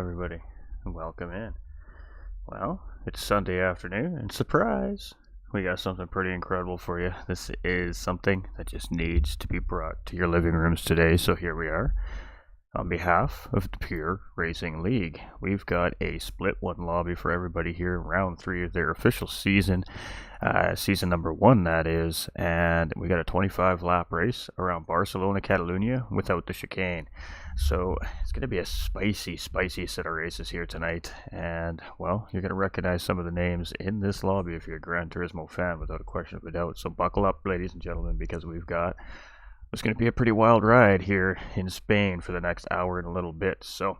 everybody, and welcome in. Well, it's Sunday afternoon, and surprise, we got something pretty incredible for you. This is something that just needs to be brought to your living rooms today, so here we are. On behalf of the Pure Racing League, we've got a split one lobby for everybody here in round 3 of their official season, season number 1 that is, and we got a 25 lap race around Barcelona, Catalonia without the chicane. So it's going to be a spicy set of races here tonight, and well, you're going to recognize some of the names in this lobby if you're a Gran Turismo fan without a question of a doubt. So buckle up, ladies and gentlemen, because it's going to be a pretty wild ride here in Spain for the next hour and a little bit. So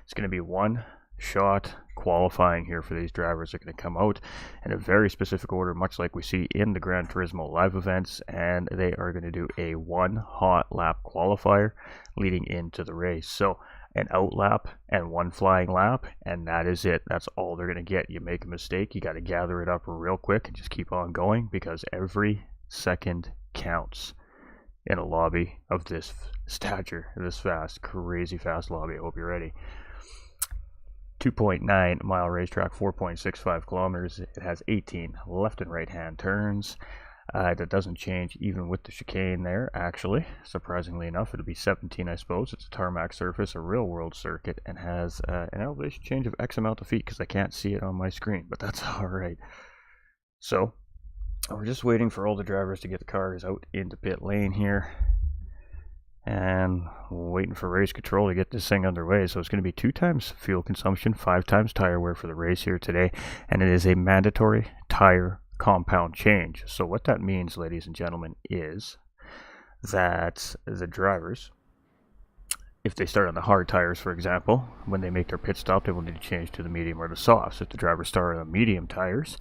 it's going to be one shot qualifying here for these drivers. They're going to come out in a very specific order, much like we see in the Gran Turismo live events, and they are going to do a one hot lap qualifier leading into the race. So an out lap and one flying lap, and that is it. That's all they're going to get. You make a mistake, you got to gather it up real quick and just keep on going, because every second counts in a lobby of this stature, this fast, crazy fast lobby. I hope you're ready. 2.9 mile racetrack, 4.65 kilometers. It has 18 left and right hand turns. That doesn't change even with the chicane there, actually. Surprisingly enough, it'll be 17, I suppose. It's a tarmac surface, a real world circuit, and has an elevation change of X amount of feet, because I can't see it on my screen, but that's alright. So we're just waiting for all the drivers to get the cars out into pit lane here, and waiting for race control to get this thing underway. So it's going to be 2 times fuel consumption, 5 times tire wear for the race here today, and it is a mandatory tire compound change. So what that means, ladies and gentlemen, is that the drivers, if they start on the hard tires, for example, when they make their pit stop, they will need to change to the medium or the softs. If the drivers start on the medium tires,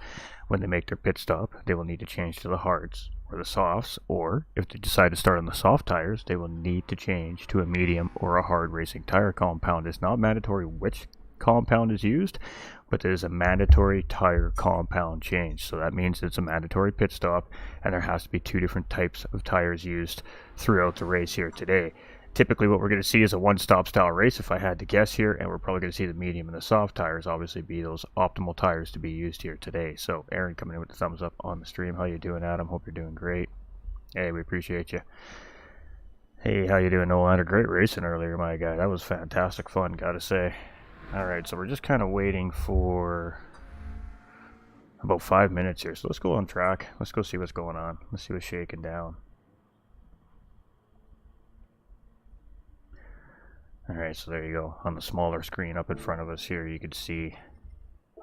when they make their pit stop, they will need to change to the hards or the softs, or if they decide to start on the soft tires, they will need to change to a medium or a hard racing tire compound. It's not mandatory which compound is used, but there's a mandatory tire compound change. So that means it's a mandatory pit stop, and there has to be 2 different types of tires used throughout the race here today. Typically what we're going to see is a one-stop style race, if I had to guess here, and we're probably going to see the medium and the soft tires obviously be those optimal tires to be used here today. So Aaron coming in with the thumbs up on the stream. How you doing, Adam? Hope you're doing great. Hey, we appreciate you. Hey, how you doing, Nolan? Great racing earlier, my guy. That was fantastic fun, gotta say. Alright, so we're just kind of waiting for about 5 minutes here. So let's go on track. Let's go see what's going on. Let's see what's shaking down. Alright, so there you go. On the smaller screen up in front of us here, you can see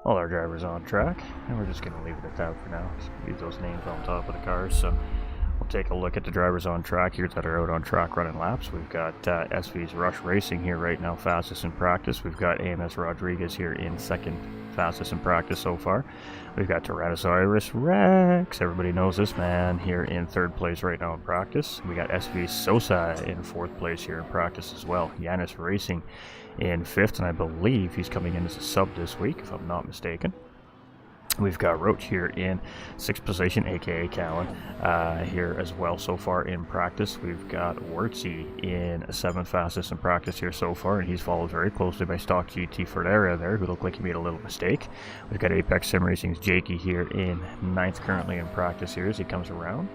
all our drivers on track. And we're just going to leave it at that for now. Just leave those names on top of the cars. So we'll take a look at the drivers on track here that are out on track running laps. We've got SV's Rush Racing here right now, fastest in practice. We've got AMS Rodriguez here in second, fastest in practice so far. We've got Tyrannosaurus Rex, everybody knows this man, here in 3rd place right now in practice. We got SV Sosa in 4th place here in practice as well. Yanis Racing in 5th, and I believe he's coming in as a sub this week, if I'm not mistaken. We've got Roach here in 6th position, aka Callan, here as well so far in practice. We've got Wurtzy in 7th fastest in practice here so far, and he's followed very closely by Stock GT Ferreira there, who looked like he made a little mistake. We've got Apex Sim Racing's Jakey here in 9th currently in practice here as he comes around.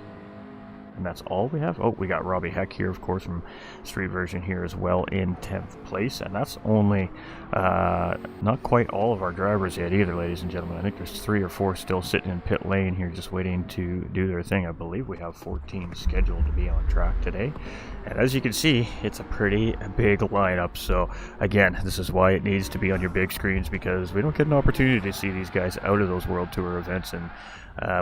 And that's all we have. Oh, we got Robbie Heck here, of course, from Street Version here as well in 10th place. And that's only not quite all of our drivers yet either, ladies and gentlemen. I think there's 3 or 4 still sitting in pit lane here just waiting to do their thing. I believe we have 14 scheduled to be on track today. And as you can see, it's a pretty big lineup. So again, this is why it needs to be on your big screens, because we don't get an opportunity to see these guys out of those World Tour events. And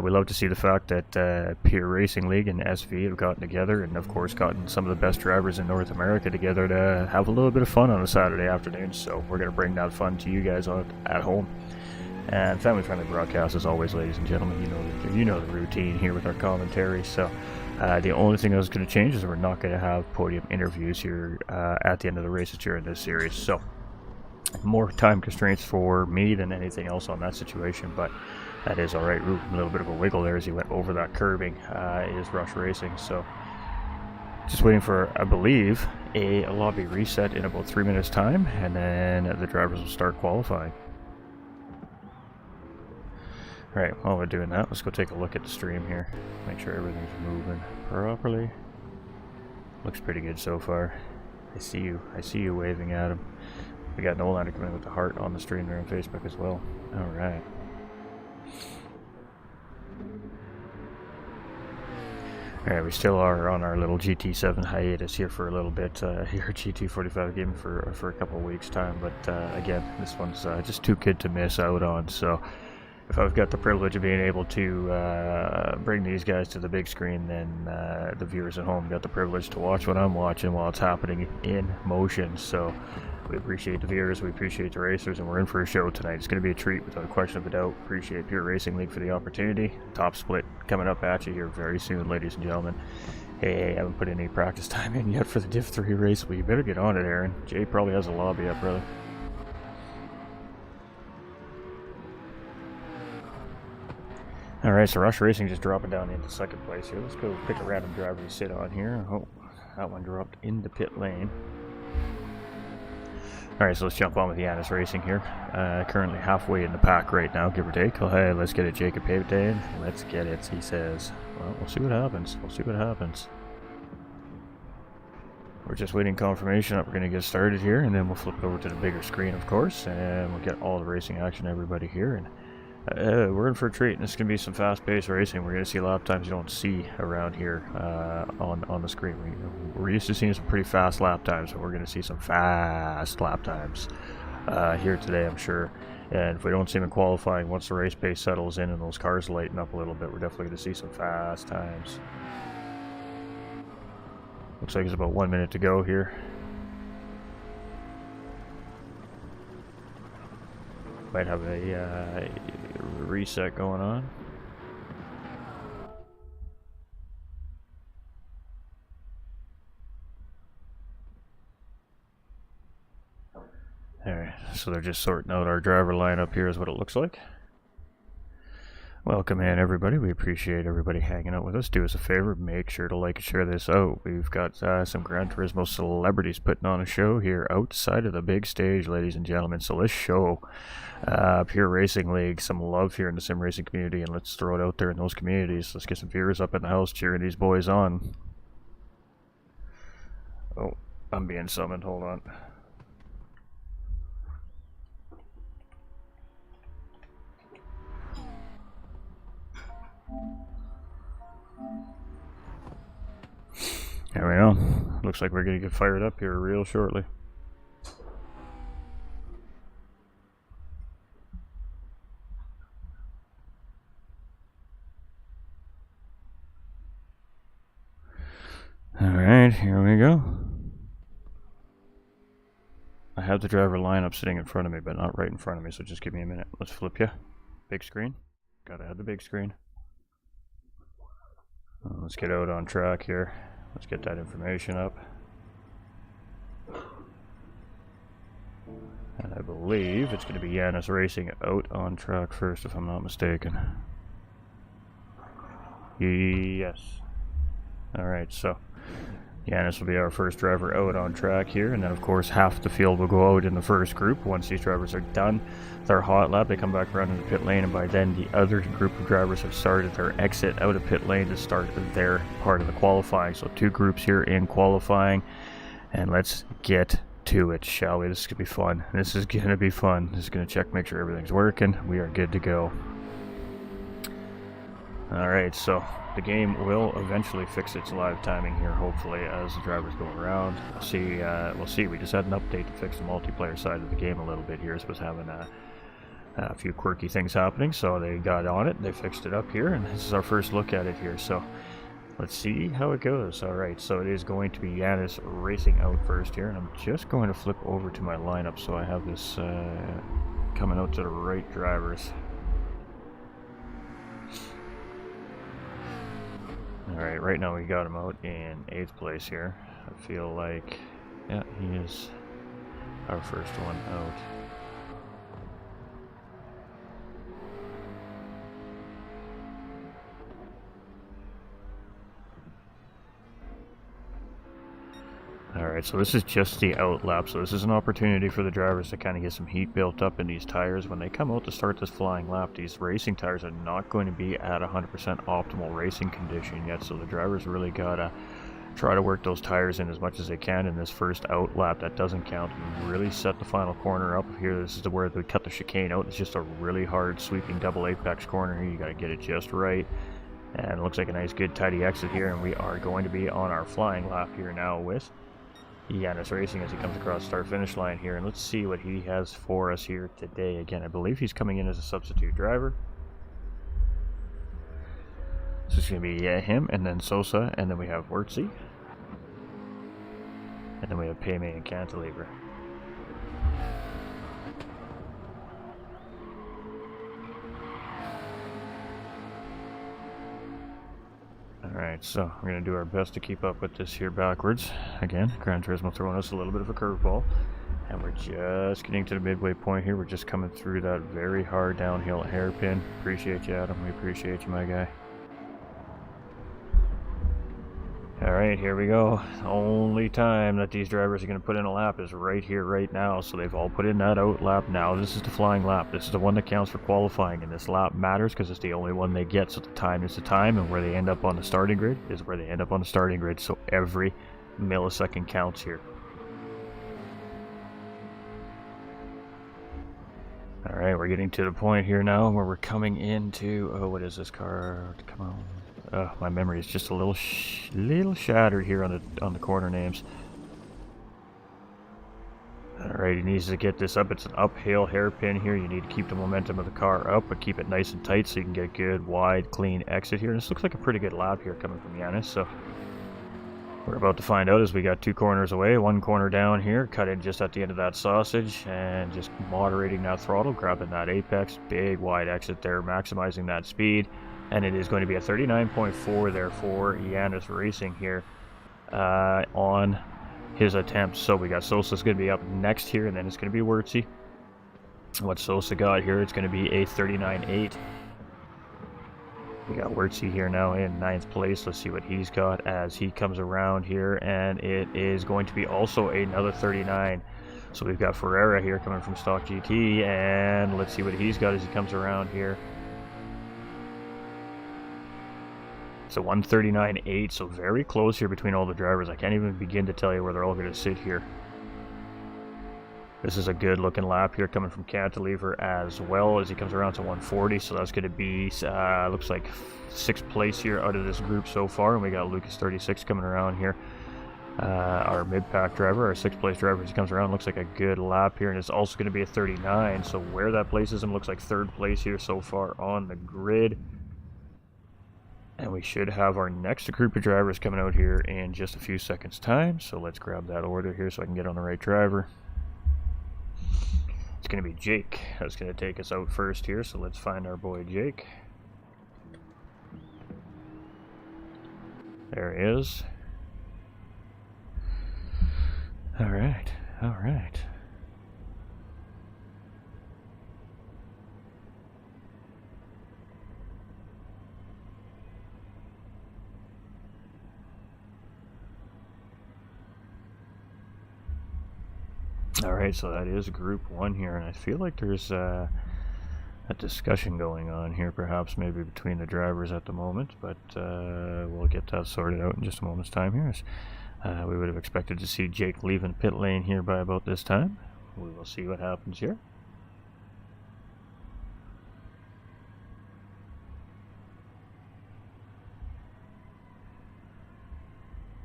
we love to see the fact that Pure Racing League and SV have gotten together, and of course gotten some of the best drivers in North America together to have a little bit of fun on a Saturday afternoon. So we're going to bring that fun to you guys at home. And family-friendly broadcast as always, ladies and gentlemen. You know the routine here with our commentary. So the only thing that's going to change is we're not going to have podium interviews here at the end of the races during this series. So more time constraints for me than anything else on that situation, but that is all right. Ooh, a little bit of a wiggle there as he went over that curbing is Rush Racing. So just waiting for, I believe, a lobby reset in about 3 minutes time, and then the drivers will start qualifying. Alright, while we're doing that, let's go take a look at the stream here. Make sure everything's moving properly. Looks pretty good so far. I see you waving at him. We got Nolander coming in with the heart on the stream there on Facebook as well. Alright. Alright, we still are on our little GT7 hiatus here for a little bit, here at GT45 Gaming for a couple of weeks time, but again, this one's just too good to miss out on, so if I've got the privilege of being able to bring these guys to the big screen, then the viewers at home got the privilege to watch what I'm watching while it's happening in motion. So we appreciate the viewers, we appreciate the racers, and we're in for a show tonight. It's going to be a treat without a question of a doubt. Appreciate Pure Racing League for the opportunity. Top split coming up at you here very soon, ladies and gentlemen. Hey, I haven't put any practice time in yet for the Div 3 race. Well, you better get on it, Aaron. Jay probably has a lobby up, brother. Alright, so Rush Racing just dropping down into second place here. Let's go pick a random driver to sit on here. Oh, that one dropped into pit lane. Alright, so let's jump on with Yanis Racing here. Currently halfway in the pack right now, give or take. Oh, hey, let's get it, Jacob Payton. Let's get it, he says. Well, we'll see what happens. We'll see what happens. We're just waiting confirmation that we're going to get started here, and then we'll flip it over to the bigger screen, of course, and we'll get all the racing action, everybody here. And we're in for a treat, and this is going to be some fast-paced racing. We're going to see a lot of times you don't see around here on the screen. We're used to seeing some pretty fast lap times, but we're going to see some fast lap times here today, I'm sure. And if we don't see them in qualifying, once the race pace settles in and those cars lighten up a little bit, we're definitely going to see some fast times. Looks like it's about 1 minute to go here. Might have a reset going on. Alright, so they're just sorting out our driver lineup here is what it looks like. Welcome in, everybody. We appreciate everybody hanging out with us. Do us a favor, make sure to like and share this out. We've got some Gran Turismo celebrities putting on a show here outside of the big stage, ladies and gentlemen. So let's show Pure Racing League some love here in the sim racing community, and let's throw it out there in those communities. Let's get some viewers up in the house cheering these boys on. Oh, I'm being summoned. Hold on. There we go. Looks like we're going to get fired up here real shortly. Alright, here we go. I have the driver lineup sitting in front of me, but not right in front of me, so just give me a minute. Let's flip you. Big screen. Gotta have the big screen. Let's get out on track here. Let's get that information up. And I believe it's going to be Yanis Racing out on track first, if I'm not mistaken. Yes. Alright, so Yanis will be our first driver out on track here, and then of course half the field will go out in the first group. Once these drivers are done their hot lap, they come back around in the pit lane, and by then the other group of drivers have started their exit out of pit lane to start their part of the qualifying. So 2 groups here in qualifying, and let's get to it, shall we? This is going to be fun. This is going to be fun. Just going to check, make sure everything's working. We are good to go. Alright, so the game will eventually fix its live timing here, hopefully, as the drivers go around. We'll see. We just had an update to fix the multiplayer side of the game a little bit here. It was having a few quirky things happening, so they got on it, they fixed it up here, and this is our first look at it here. So let's see how it goes. Alright, so it is going to be Yanis racing out first here, and I'm just going to flip over to my lineup so I have this coming out to the right drivers. Alright, right now we got him out in 8th place here. I feel like, yeah, he is our first one out. Alright, Alright, so this is just the out lap, so this is an opportunity for the drivers to kind of get some heat built up in these tires. When they come out to start this flying lap, these racing tires are not going to be at 100% optimal racing condition yet, so the drivers really gotta try to work those tires in as much as they can in this first out lap. That doesn't count, and really set the final corner up here. This is where they cut the chicane out. It's just a really hard sweeping double apex corner here. You gotta get it just right. And it looks like a nice good tidy exit here, and we are going to be on our flying lap here now with Yanis Racing as he comes across start-finish line here. And let's see what he has for us here today. Again, I believe he's coming in as a substitute driver. So it's going to be him, and then Sosa, and then we have Wurtzy. And then we have Payme and Cantilever. Alright, so we're going to do our best to keep up with this here backwards. Again, Gran Turismo throwing us a little bit of a curveball. And we're just getting to the midway point here. We're just coming through that very hard downhill hairpin. Appreciate you, Adam. We appreciate you, my guy. Alright, here we go. The only time that these drivers are going to put in a lap is right here, right now. So they've all put in that out lap now. This is the flying lap. This is the one that counts for qualifying. And this lap matters because it's the only one they get. So the time is the time. And where they end up on the starting grid is where they end up on the starting grid. So every millisecond counts here. Alright, we're getting to the point here now where we're coming into... Oh, what is this car? Come on. My memory is just a little shattered here on the corner names. Alright, he needs to get this up. It's an uphill hairpin here. You need to keep the momentum of the car up, but keep it nice and tight so you can get a good, wide, clean exit here. This looks like a pretty good lap here coming from Yanis, so we're about to find out as we got 2 corners away. 1 corner down here, cut in just at the end of that sausage, and just moderating that throttle, grabbing that apex. Big, wide exit there, maximizing that speed. And it is going to be a 39.4 there for Yanis Racing here on his attempts. So we got Sosa's going to be up next here, and then it's going to be Wurtzy. What Sosa got here, it's going to be a 39.8. We got Wurtzy here now in 9th place. Let's see what he's got as he comes around here, and it is going to be also another 39. So we've got Ferreira here coming from Stock GT, and let's see what he's got as he comes around here. So 139.8, so very close here between all the drivers. I can't even begin to tell you where they're all going to sit here. This is a good looking lap here coming from Cantilever as well as he comes around to 140. So that's going to be, looks like 6th place here out of this group so far. And we got Lucas 36 coming around here. Our mid-pack driver, our 6th place driver, as he comes around, looks like a good lap here. And it's also going to be a 39. So where that places him looks like 3rd place here so far on the grid. And we should have our next group of drivers coming out here in just a few seconds time. So let's grab that order here so I can get on the right driver. It's going to be Jake that's going to take us out first here. So let's find our boy Jake. There he is. Alright, alright. Alright, so that is group 1 here, and I feel like there's a discussion going on here, perhaps maybe between the drivers at the moment, but we'll get that sorted out in just a moment's time here. We would have expected to see Jake leaving pit lane here by about this time. We will see what happens here.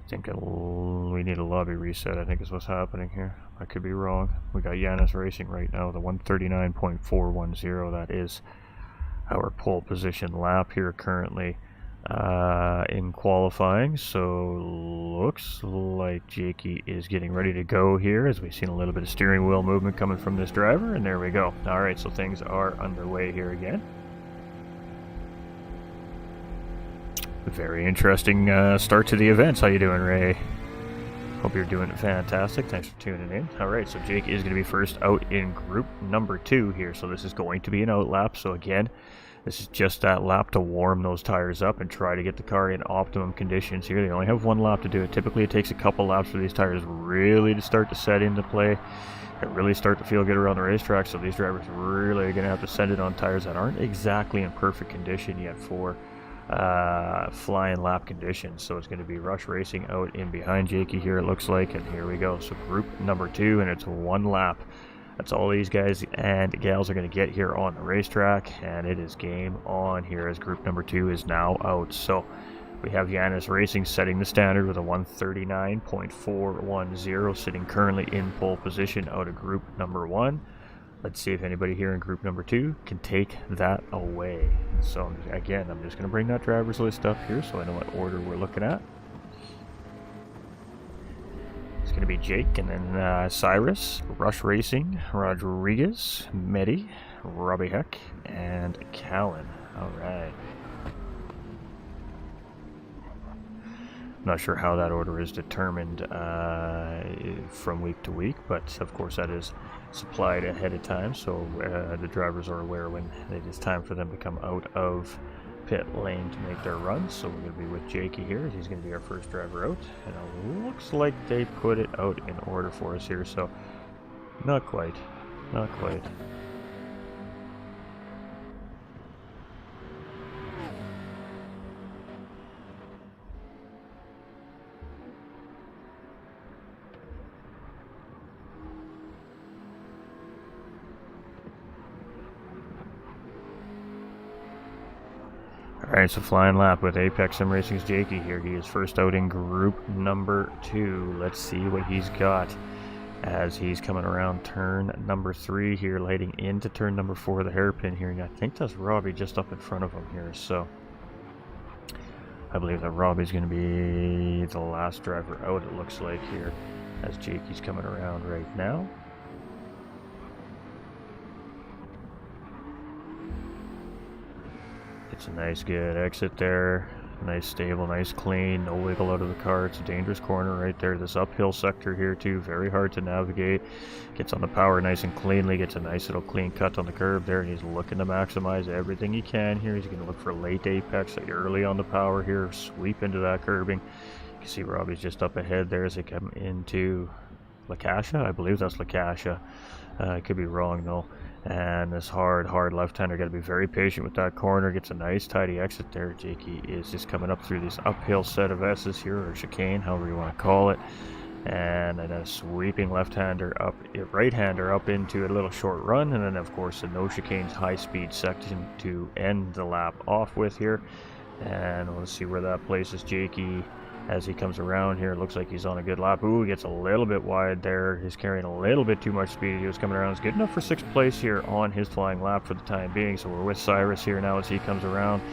I think we need a lobby reset, I think is what's happening here. I could be wrong. We got Yanis Racing right now, the 139.410. That is our pole position lap here currently in qualifying. So looks like Jakey is getting ready to go here as we've seen a little bit of steering wheel movement coming from this driver, and there we go. Alright, so things are underway here again. Very interesting start to the events. How you doing, Ray? Hope you're doing fantastic. Thanks for tuning in. Alright, so Jake is going to be first out in group number 2 here. So this is going to be an out lap. So again, This is just that lap to warm those tires up and try to get the car in optimum conditions here. They only have 1 lap to do it. Typically it takes a couple laps for these tires really to start to set into play and really start to feel good around the racetrack, so these drivers really are going to have to send it on tires that aren't exactly in perfect condition yet for flying lap conditions. So it's going to be Rush Racing out in behind Jakey here, it looks like, and here we go. So group number 2, and it's 1 lap. That's all these guys and gals are going to get here on the racetrack, and it is game on here as group number 2 is now out. So we have Yanis Racing setting the standard with a 139.410, sitting currently in pole position out of group number 1. Let's see if anybody here in group number 2 can take that away. So again, I'm just going to bring that driver's list up here so I know what order we're looking at. It's going to be Jake, and then Cyrus, Rush Racing, Rodriguez, Medi, Robbie Heck, and Callan. Alright. Not sure how that order is determined from week to week, but of course that is supplied ahead of time, so the drivers are aware when it is time for them to come out of pit lane to make their run. So we're going to be with Jakey here. He's going to be our first driver out, and it looks like they put it out in order for us here, so not quite. Alright, so flying lap with Apex Sim Racing's Jakey here. He is first out in group number 2. Let's see what he's got as he's coming around turn number 3 here, lighting into turn number 4, the hairpin here. And I think that's Robbie just up in front of him here. So I believe that Robbie's going to be the last driver out, it looks like here, as Jakey's coming around right now. It's a nice good exit there, nice stable, nice clean, no wiggle out of the car. It's a dangerous corner right there. This uphill sector here too, very hard to navigate. Gets on the power nice and cleanly, gets a nice little clean cut on the curb there, and he's looking to maximize everything he can here. He's going to look for late apex early on the power here, sweep into that curbing. You can see Robbie's just up ahead there as they come into Lacacia. I believe that's Lacacia. I could be wrong though. And this hard left-hander, got to be very patient with that corner. Gets a nice tidy exit there. Jakey is just coming up through this uphill set of S's here, or chicane, however you want to call it. And then a sweeping left-hander up, right-hander up into a little short run. And then of course the no chicanes high-speed section to end the lap off with here. And let's see where that places Jakey as he comes around here. Looks like he's on a good lap. Ooh, he gets a little bit wide there. He's carrying a little bit too much speed. He was coming around. It's good enough for 6th place here on his flying lap for the time being. So we're with Cyrus here now as he comes around.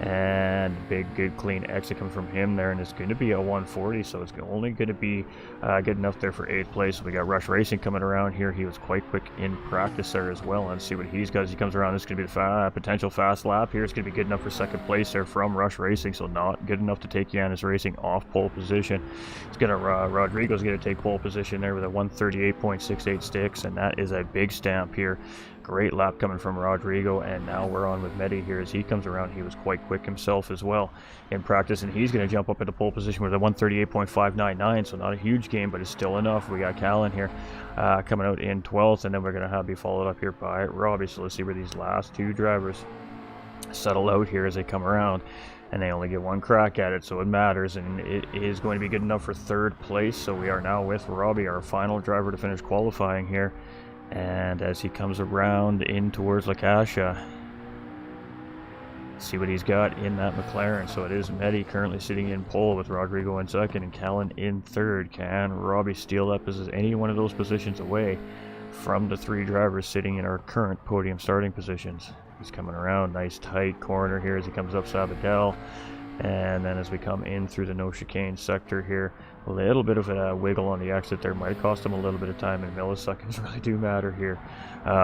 And big, good, clean exit coming from him there. And it's going to be a 140. So it's only going to be good enough there for 8th place. So we got Rush Racing coming around here. He was quite quick in practice there as well. Let's see what he's got as he comes around. This is going to be the potential fast lap here. It's going to be good enough for 2nd place there from Rush Racing. So not good enough to take Yanis Racing off pole position. It's going to Rodrigo's going to take pole position there with a 138.68 sticks. And that is a big stamp here. Great lap coming from Rodrigo, and now we're on with Medi here as he comes around. He was quite quick himself as well in practice, and he's going to jump up into pole position with a 138.599, so not a huge game, but it's still enough. We got Callan here coming out in 12th, and then we're going to be followed up here by Robbie. So let's see where these last 2 drivers settle out here as they come around, and they only get 1 crack at it, so it matters, and it is going to be good enough for 3rd place. So we are now with Robbie, our final driver to finish qualifying here. And as he comes around in towards Lacacia, see what he's got in that McLaren. So it is Medi currently sitting in pole with Rodrigo in 2nd and Callan in 3rd. Can Robbie steal up as any one of those positions away from the 3 drivers sitting in our current podium starting positions? He's coming around, nice tight corner here as he comes up Sabadell. And then as we come in through the no chicane sector here, A little bit of a wiggle on the exit there might have cost him a little bit of time, and milliseconds really do matter here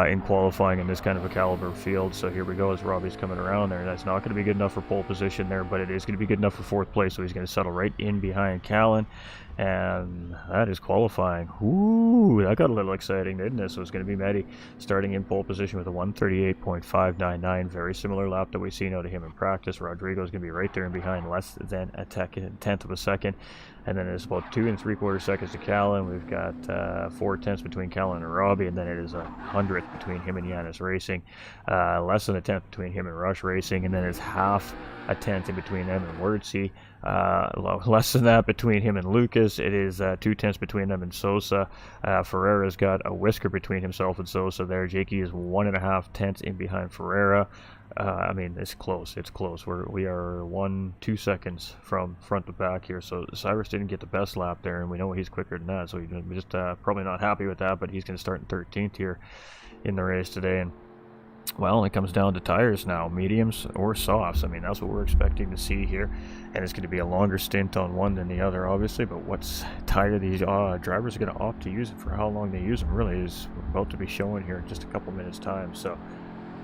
in qualifying in this kind of a caliber field. So here we go as Robbie's coming around there. That's not going to be good enough for pole position there, but it is going to be good enough for 4th place, so he's going to settle right in behind Callan. And that is qualifying. Ooh, that got a little exciting, didn't it? So it's going to be Mehdi starting in pole position with a 1:38.599. Very similar lap that we've seen out of him in practice. Rodrigo's going to be right there in behind, less than a tenth of a second. And then it's about 2 3/4 seconds to Callan. We've got 4/10 between Callan and Robbie, and then it is 100th between him and Yanis Racing. Less than a tenth between him and Rush Racing, and then it's half a tenth in between them and Wordsey. Less than that between him and Lucas. It is 2/10 between them and Sosa. Ferreira's got a whisker between himself and Sosa there. Jakey is 1.5 tenths in behind Ferreira. I mean, it's close. It's close. We are 1-2 seconds from front to back here. So Cyrus didn't get the best lap there, and we know he's quicker than that. So he's just probably not happy with that. But he's going to start in 13th here in the race today. And well, it comes down to tires now, mediums or softs. I mean, that's what we're expecting to see here. And it's going to be a longer stint on one than the other, obviously. But what's tire these drivers are going to opt to use it for, how long they use them, really is about to be showing here in just a couple minutes' time. So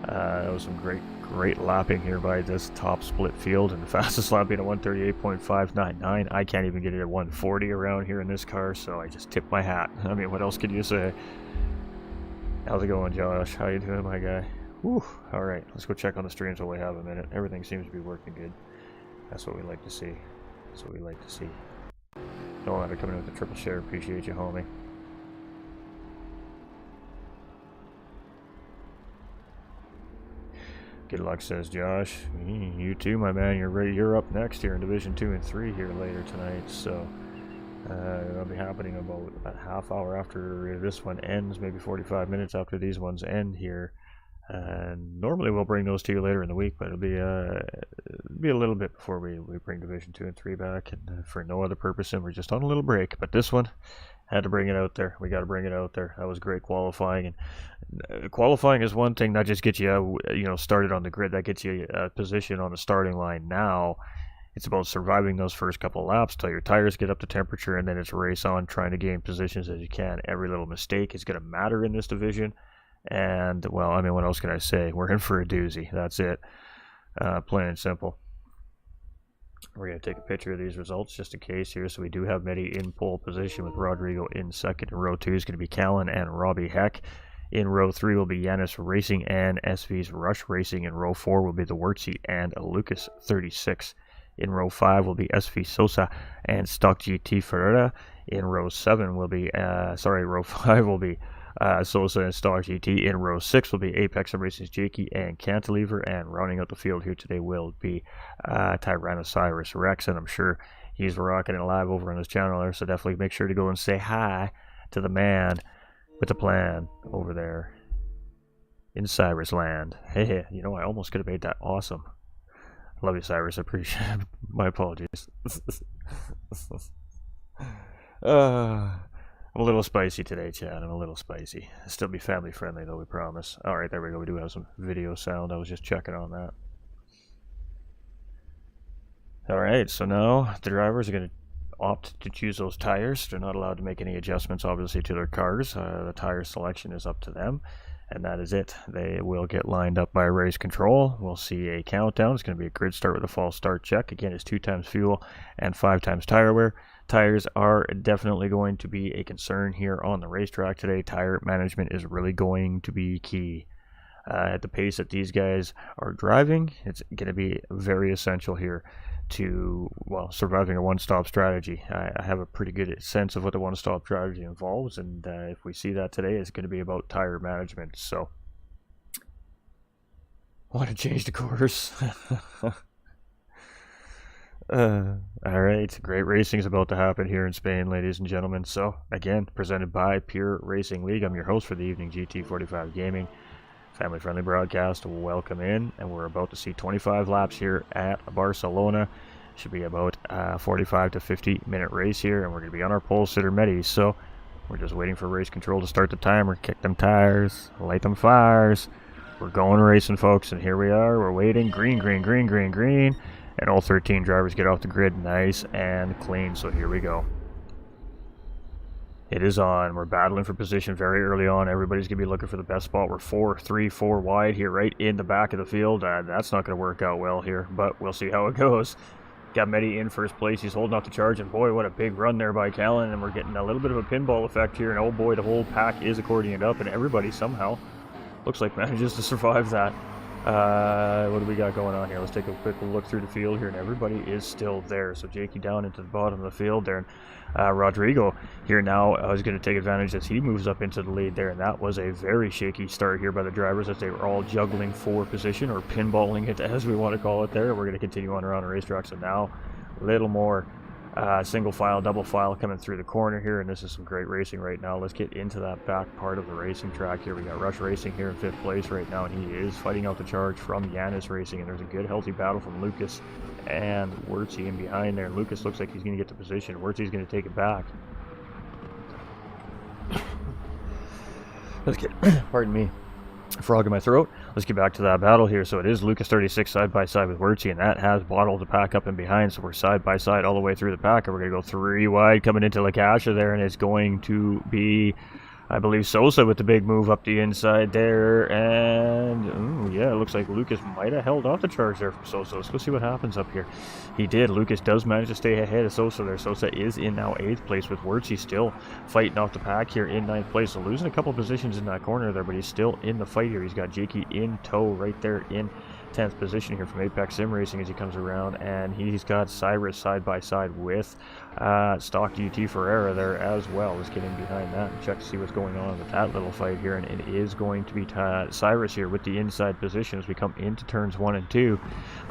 that was some great lapping here by this top split field, and the fastest lap being a 1:38.599. I can't even get it at 1:40 around here in this car, so I just tip my hat. I mean, what else could you say? How's it going, Josh? How you doing, my guy? Whew. All right, let's go check on the streams while we have a minute. Everything seems to be working good. That's what we like to see. That's what we like to see. Don't let it come in with the triple share. Appreciate you, homie. Good luck, says Josh. You too, my man. You're ready. You're up next here in Division 2 and 3 here later tonight. So it'll be happening about a half hour after this one ends, maybe 45 minutes after these ones end here. And normally we'll bring those to you later in the week, but it'll be a little bit before we bring Division 2 and 3 back, and for no other purpose, and we're just on a little break. But this one, had to bring it out there. We got to bring it out there. That was great qualifying, and qualifying is one thing that just gets you, started on the grid. That gets you a position on the starting line. Now it's about surviving those first couple of laps till your tires get up to temperature, and then it's race on, trying to gain positions as you can. Every little mistake is going to matter in this division. And, well, I mean, what else can I say? We're in for a doozy. That's it. Plain and simple. We're going to take a picture of these results just in case here. So we do have Mehdi in pole position with Rodrigo in second. In row 2 is going to be Callan and Robbie Heck. In row 3 will be Yanis Racing and SV's Rush Racing. In row 4 will be the Wurtsy and Lucas 36. In row 5 will be SV Sosa and Stock GT Ferreira. In row 7 will be, row 5 will be Sosa and Star GT. In row 6 will be Apex and Racing's Jakey and Cantilever, and rounding out the field here today will be Tyrannosaurus Rex, and I'm sure he's rocking it live over on his channel there, so definitely make sure to go and say hi to the man with the plan over there in Cyrus Land. Hey, I almost could have made that awesome. Love you, Cyrus. I appreciate it. My apologies. I'm a little spicy today, Chad. I'm a little spicy. Still be family friendly, though, we promise. All right, there we go. We do have some video sound. I was just checking on that. All right, so now the drivers are going to opt to choose those tires. They're not allowed to make any adjustments, obviously, to their cars. The tire selection is up to them, and that is it. They will get lined up by race control. We'll see a countdown. It's going to be a grid start with a false start check. Again, it's 2 times fuel and 5 times tire wear. Tires are definitely going to be a concern here on the racetrack today. Tire management is really going to be key. At the pace that these guys are driving, it's going to be very essential here to, surviving a one-stop strategy. I have a pretty good sense of what the one-stop strategy involves, and if we see that today, it's going to be about tire management. So, I want to change the course. All right, great racing is about to happen here in Spain, ladies and gentlemen. So, again, presented by Pure Racing League. I'm your host for the evening, GT45 Gaming. Family-friendly broadcast. Welcome in, and we're about to see 25 laps here at Barcelona. Should be about a 45 to 50-minute race here, and we're going to be on our pole sitter, Mehdi. So, we're just waiting for race control to start the timer. Kick them tires, light them fires. We're going racing, folks, and here we are. We're waiting. Green, green, green, green, green. And all 13 drivers get off the grid nice and clean. So here we go. It is on. We're battling for position very early on. Everybody's going to be looking for the best spot. We're 4 wide here, right in the back of the field. That's not going to work out well here, but we'll see how it goes. Got Medi in first place. He's holding off the charge, and boy, what a big run there by Callan, and we're getting a little bit of a pinball effect here, and oh boy, the whole pack is accordioning up, and everybody somehow looks like manages to survive that. What do we got going on here? Let's take a quick look through the field here, and everybody is still there. So Jakey down into the bottom of the field there, and Rodrigo here now is going to take advantage as he moves up into the lead there, and that was a very shaky start here by the drivers as they were all juggling for position, or pinballing it as we want to call it there. We're going to continue on around the racetrack, so now a little more single file, double file coming through the corner here, and this is some great racing right now. Let's get into that back part of the racing track here. We got Rush Racing here in 5th place right now, and he is fighting out the charge from Yanis Racing, and there's a good healthy battle from Lucas and Wurtzy in behind there. Lucas looks like he's going to get the position. Wurtzy's going to take it back. Let's get, pardon me, frog in my throat. Let's get back to that battle here. So it is Lucas 36 side by side with Wurtzy, and that has bottled the pack up and behind. So we're side by side all the way through the pack, and we're going to go 3 wide coming into Lakasha there, and it's going to be, I believe, Sosa with the big move up the inside there, and ooh, yeah, it looks like Lucas might have held off the charge there from Sosa. Let's go see what happens up here. He did. Lucas does manage to stay ahead of Sosa there. Sosa is in now 8th place with Wurtzy still fighting off the pack here in 9th place. So losing a couple positions in that corner there, but he's still in the fight here. He's got Jakey in tow right there in 10th position here from Apex Sim Racing as he comes around, and he's got Cyrus side by side with Stock GT Ferreira there as well. Let's get in behind that and check to see what's going on with that little fight here, and it is going to be Cyrus here with the inside position as we come into turns 1 and 2.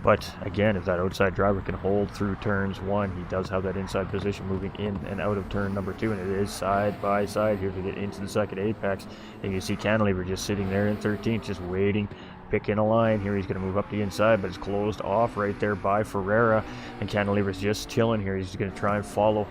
But again, if that outside driver can hold through turns 1, he does have that inside position moving in and out of turn number 2, and it is side by side here to get into the second apex. And you see Cantilever just sitting there in 13th, just waiting, picking a line here. He's going to move up the inside, but it's closed off right there by Ferreira, and Cantilever's just chilling here. He's going to try and follow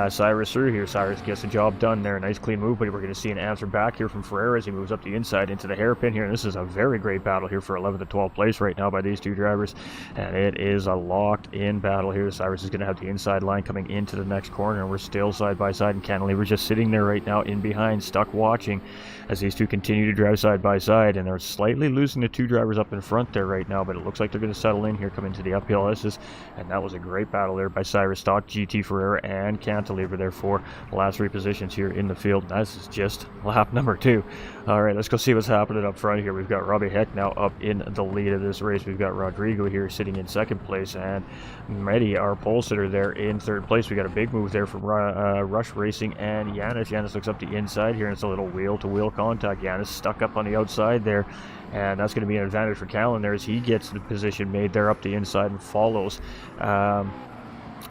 Cyrus through here. Cyrus gets the job done there. Nice clean move, but we're going to see an answer back here from Ferreira as he moves up the inside into the hairpin here, and this is a very great battle here for 11th to 12th place right now by these two drivers, and it is a locked in battle here. Cyrus is going to have the inside line coming into the next corner, and we're still side by side, and Cantilever's just sitting there right now in behind, stuck watching as these two continue to drive side by side, and they're slightly losing the two drivers up in front there right now, but it looks like they're going to settle in here coming to the uphill S's, and that was a great battle there by Cyrus, Stock, GT Ferreira, and Cantilever there for the last 3 positions here in the field. And this is just lap number 2. Alright, let's go see what's happening up front here. We've got Robbie Heck now up in the lead of this race. We've got Rodrigo here sitting in 2nd place, and Medi, our pole sitter, there in 3rd place. We got a big move there from Rush Racing and Yanis. Yanis looks up the inside here, and it's a little wheel-to-wheel contact. Yanis stuck up on the outside there, and that's going to be an advantage for Callan there as he gets the position made there up the inside and follows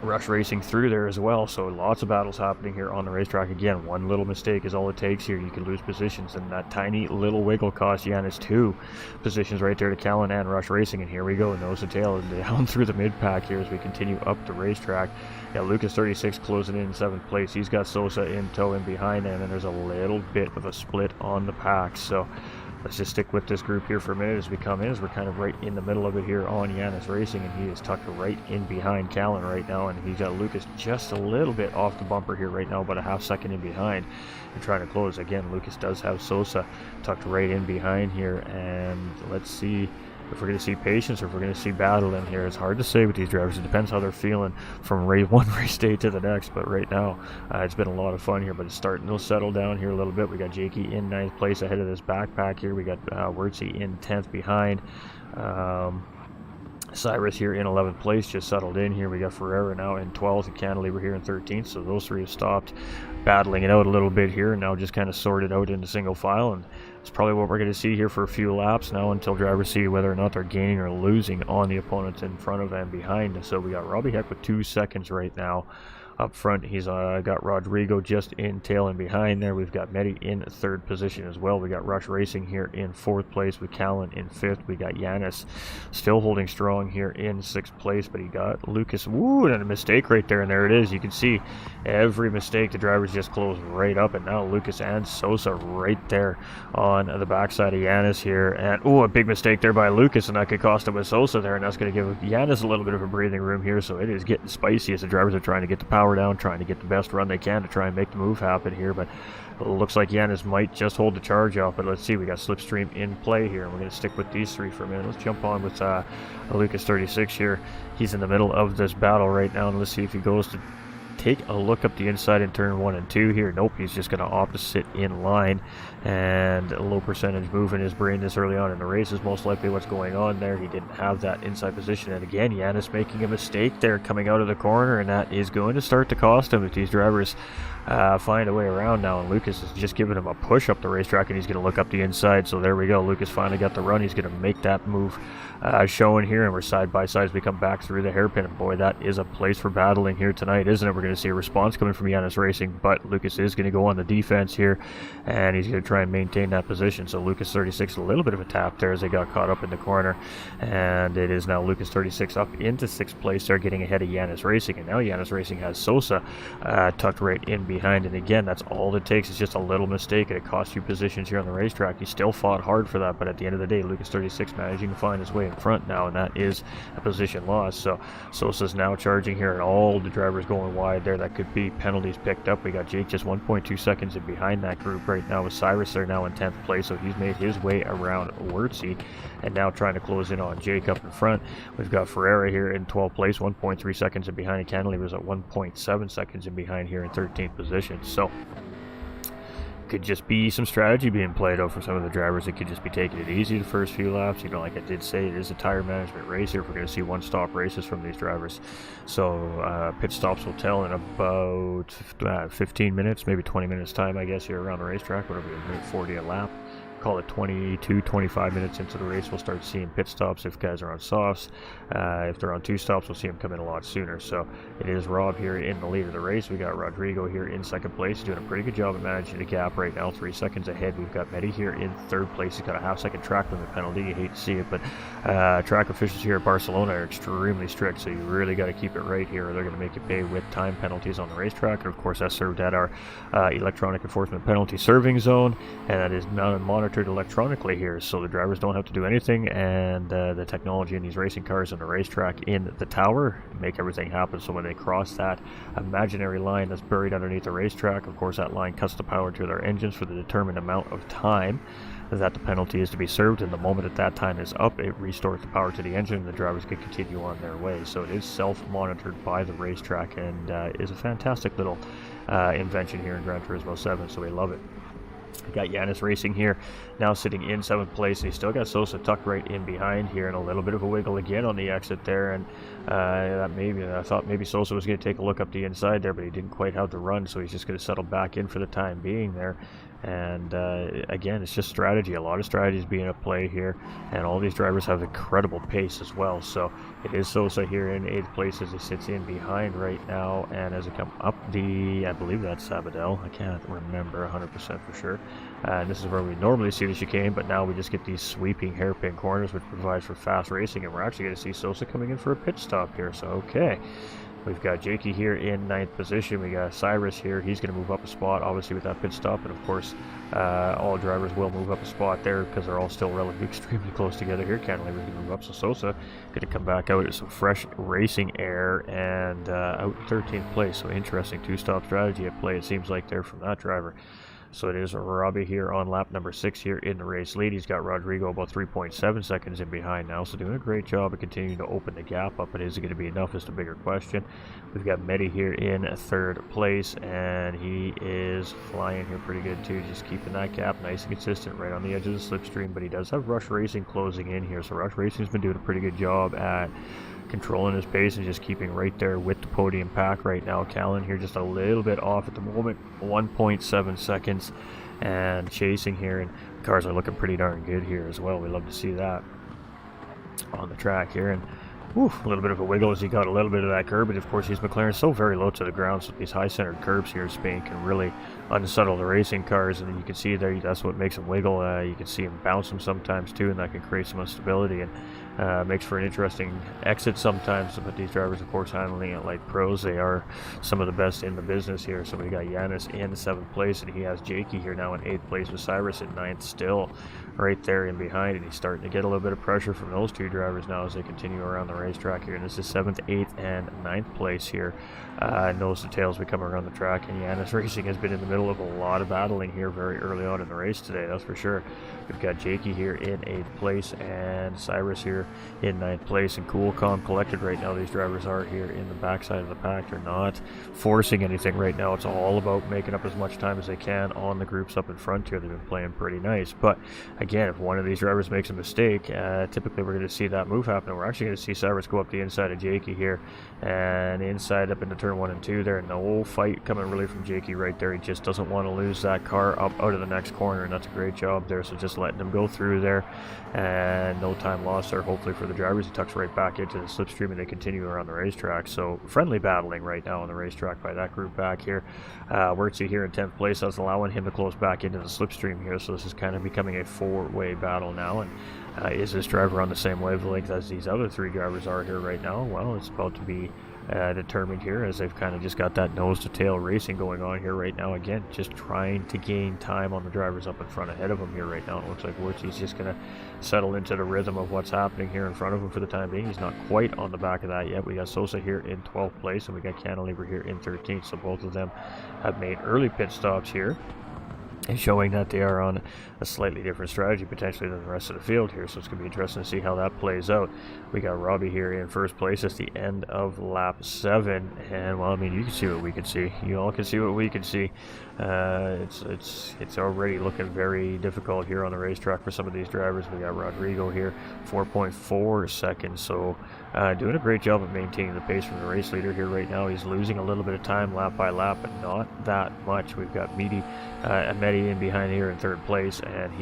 Rush Racing through there as well. So lots of battles happening here on the racetrack. Again, one little mistake is all it takes here. You can lose positions, and that tiny little wiggle cost Yanis 2 positions right there to Callan and Rush Racing. And here we go, nose to tail down through the mid-pack here as we continue up the racetrack. Yeah, Lucas 36 closing in 7th place. He's got Sosa in tow and behind him, and there's a little bit of a split on the pack. So let's just stick with this group here for a minute as we come in, as we're kind of right in the middle of it here on Yanis Racing, and he is tucked right in behind Callan right now, and he's got Lucas just a little bit off the bumper here right now, about a half second in behind and trying to close. Again, Lucas does have Sosa tucked right in behind here, and let's see if we're going to see patience or if we're going to see battle in here. It's hard to say with these drivers. It depends how they're feeling from one race day to the next, but right now it's been a lot of fun here, but it's starting to settle down here a little bit. We got Jakey in 9th place ahead of this backpack here. We got Wurtzy in 10th behind. Cyrus here in 11th place, just settled in here. We got Ferreira now in 12th and Cantilever here in 13th, so those 3 have stopped battling it out a little bit here and now just kind of sorted out into single file, and it's probably what we're going to see here for a few laps now until drivers see whether or not they're gaining or losing on the opponents in front of and behind. So we got Robbie Heck with 2 seconds right now up front. He's got Rodrigo just in tail and behind there. We've got Medi in 3rd position as well. We got Rush Racing here in 4th place with Callan in 5th. We got Yanis still holding strong here in 6th place, but he got Lucas, woo, and a mistake right there, and there it is. You can see every mistake, the drivers just close right up, and now Lucas and Sosa right there on the backside of Yanis here, and ooh, a big mistake there by Lucas, and that could cost him a Sosa there, and that's going to give Yanis a little bit of a breathing room here. So it is getting spicy as the drivers are trying to get the power power down, trying to get the best run they can to try and make the move happen here. But it looks like Yanis might just hold the charge off. But let's see, we got Slipstream in play here, and we're going to stick with these three for a minute. Let's jump on with Lucas 36 here. He's in the middle of this battle right now, and let's see if he goes to take a look up the inside in turn 1 and 2 here. Nope, he's just going to opt to sit in line, and a low percentage move in his brain this early on in the race is most likely what's going on there. He didn't have that inside position, and again, Yanis making a mistake there coming out of the corner, and that is going to start to cost him if these drivers find a way around now. And Lucas is just giving him a push up the racetrack, and he's going to look up the inside. So there we go, Lucas finally got the run. He's going to make that move showing here, and we're side by side as we come back through the hairpin. And boy, that is a place for battling here tonight, isn't it? We're going to see a response coming from Yanis Racing, but Lucas is going to go on the defense here, and he's going to try and maintain that position. So Lucas 36 a little bit of a tap there as they got caught up in the corner, and it is now Lucas 36 up into 6th place. They're getting ahead of Yanis Racing, and now Yanis Racing has Sosa tucked right in behind. And again, that's all it takes is just a little mistake, and it costs you positions here on the racetrack. He still fought hard for that, but at the end of the day, Lucas 36 managing to find his way in front now, and that is a position loss. So Sosa's now charging here, and all the drivers going wide there. That could be penalties picked up. We got Jake just 1.2 seconds in behind that group right now, with Cyrus there now in 10th place, so he's made his way around Wurtzy and now trying to close in on Jake up in front. We've got Ferreira here in 12th place, 1.3 seconds in behind, and Cantilever's at 1.7 seconds in behind here in 13th position. So could just be some strategy being played out for some of the drivers. They could just be taking it easy the first few laps. You know, like I did say, it is a tire management race here. We're going to see one-stop races from these drivers. So pit stops will tell in about 15 minutes, maybe 20 minutes time, I guess, here around the racetrack, whatever, 40 a lap. Call it 22, 25 minutes into the race, we'll start seeing pit stops if guys are on softs. If they're on 2 stops, we'll see them come in a lot sooner. So it is Rob here in the lead of the race. We got Rodrigo here in 2nd place, doing a pretty good job at managing the gap right now, 3 seconds ahead. We've got Medi here in 3rd place. He's got a half-second track limit penalty. You hate to see it, but track officials here at Barcelona are extremely strict, so you really got to keep it right here, or they're going to make you pay with time penalties on the racetrack. And of course, that's served at our electronic enforcement penalty serving zone, and that is monitored electronically here, so the drivers don't have to do anything, and the technology in these racing cars and the racetrack in the tower make everything happen. So when they cross that imaginary line that's buried underneath the racetrack, of course that line cuts the power to their engines for the determined amount of time that the penalty is to be served, and the moment that time is up, it restores the power to the engine, and the drivers can continue on their way. So it is self-monitored by the racetrack, and is a fantastic little invention here in Gran Turismo 7, so we love it. We got Yanis Racing here now sitting in 7th place, and he's still got Sosa tucked right in behind here, and a little bit of a wiggle again on the exit there, and I thought maybe Sosa was going to take a look up the inside there, but he didn't quite have the run, so he's just going to settle back in for the time being there. And again, it's just strategy. A lot of strategies being at play here, and all these drivers have incredible pace as well. So it is Sosa here in 8th place as he sits in behind right now, and as they come up I believe that's Sabadell, I can't remember 100% for sure. And this is where we normally see the chicane, but now we just get these sweeping hairpin corners, which provides for fast racing, and we're actually going to see Sosa coming in for a pit stop here. So okay, we've got Jakey here in 9th position. We got Cyrus here. He's going to move up a spot, obviously, with that pit stop. And, of course, all drivers will move up a spot there because they're all still relatively extremely close together here. Cantilever can move up. So Sosa going to come back out at some fresh racing air and out in 13th place. So interesting 2-stop strategy at play, it seems like, there from that driver. So it is Robbie here on lap number 6 here in the race lead. He's got Rodrigo about 3.7 seconds in behind now, so doing a great job of continuing to open the gap up. But is it going to be enough is the bigger question. We've got Medi here in 3rd place, and he is flying here pretty good too, just keeping that gap nice and consistent right on the edge of the slipstream. But he does have Rush Racing closing in here, so Rush Racing's been doing a pretty good job at controlling his pace and just keeping right there with the podium pack right now. Callan here just a little bit off at the moment, 1.7 seconds, and chasing here, and the cars are looking pretty darn good here as well. We love to see that on the track here. And a little bit of a wiggle as he got a little bit of that curb, but of course these McLarens so very low to the ground, so these high-centered curbs here in Spain can really unsettle the racing cars, and you can see there that's what makes them wiggle. You can see them bounce them sometimes too, and that can create some instability, and makes for an interesting exit sometimes. But these drivers, of course, handling it like pros. They are some of the best in the business here. So we got Yanis in 7th place, and he has Jakey here now in 8th place with Cyrus in 9th still. right there in behind, and he's starting to get a little bit of pressure from those two drivers now as they continue around the racetrack here. And this is 7th, 8th, and 9th place here. Nose to tails we come around the track, and Yanis Racing has been in the middle of a lot of battling here very early on in the race today, that's for sure. We've got Jakey here in 8th place and Cyrus here in 9th place, and cool, calm, collected right now. These drivers are here in the backside of the pack. They're not forcing anything right now. It's all about making up as much time as they can on the groups up in front here. They've been playing pretty nice, but again, if one of these drivers makes a mistake, typically we're going to see that move happen. We're actually going to see Cyrus go up the inside of Jakey here, and inside up into turn 1 and 2 there. No fight coming really from Jakey right there. He just doesn't want to lose that car up out of the next corner, and that's a great job there. So just letting him go through there, and no time lost there hopefully for the drivers. He tucks right back into the slipstream, and they continue around the racetrack. So friendly battling right now on the racetrack by that group back here. Wurtzy here in 10th place. That's allowing him to close back into the slipstream here. So this is kind of becoming a four-way battle now. And is this driver on the same wavelength as these other three drivers are here right now? Well, it's about to be determined here, as they've kind of just got that nose to tail racing going on here right now. Again, just trying to gain time on the drivers up in front ahead of him here right now. It looks like Wurtzy's just going to settle into the rhythm of what's happening here in front of him for the time being. He's not quite on the back of that yet. We got Sosa here in 12th place, and we got Cantilever here in 13th. So both of them have made early pit stops here, and showing that they are on a slightly different strategy potentially than the rest of the field here. So it's going to be interesting to see how that plays out. We got Robbie here in first place. It's the end of lap 7, and well, I mean, you can see what we can see. You all can see what we can see. It's already looking very difficult here on the racetrack for some of these drivers. We got Rodrigo here, 4.4 seconds. So doing a great job of maintaining the pace from the race leader here right now. He's losing a little bit of time lap by lap, but not that much. We've got Mehdi in behind here in 3rd place, and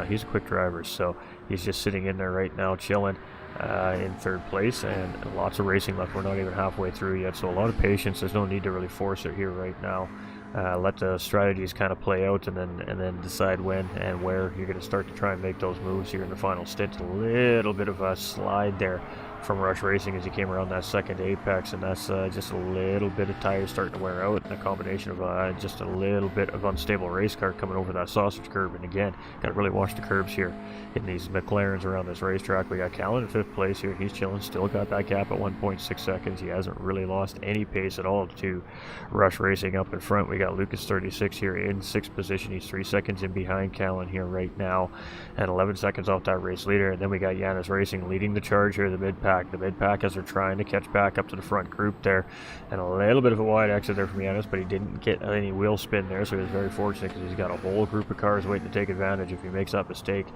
he's a quick driver, so he's just sitting in there right now chilling in 3rd place, and lots of racing left. We're not even halfway through yet, so a lot of patience. There's no need to really force it here right now. Let the strategies kind of play out, and then decide when and where you're going to start to try and make those moves here in the final stint. A little bit of a slide there from Rush Racing as he came around that second apex, and that's just a little bit of tires starting to wear out, and a combination of just a little bit of unstable race car coming over that sausage curb. And again, got to really watch the curbs here in these McLarens around this racetrack. We got Callan in 5th place here. He's chilling, still got that gap at 1.6 seconds. He hasn't really lost any pace at all to Rush Racing up in front. We got Lucas 36 here in 6th position. He's 3 seconds in behind Callan here right now, and 11 seconds off that race leader. And then we got Yanis Racing leading the charge here, the mid-pack. The mid-pack as they're trying to catch back up to the front group there, and a little bit of a wide exit there from Yanis, but he didn't get any wheel spin there, so he was very fortunate because he's got a whole group of cars waiting to take advantage if he makes that mistake.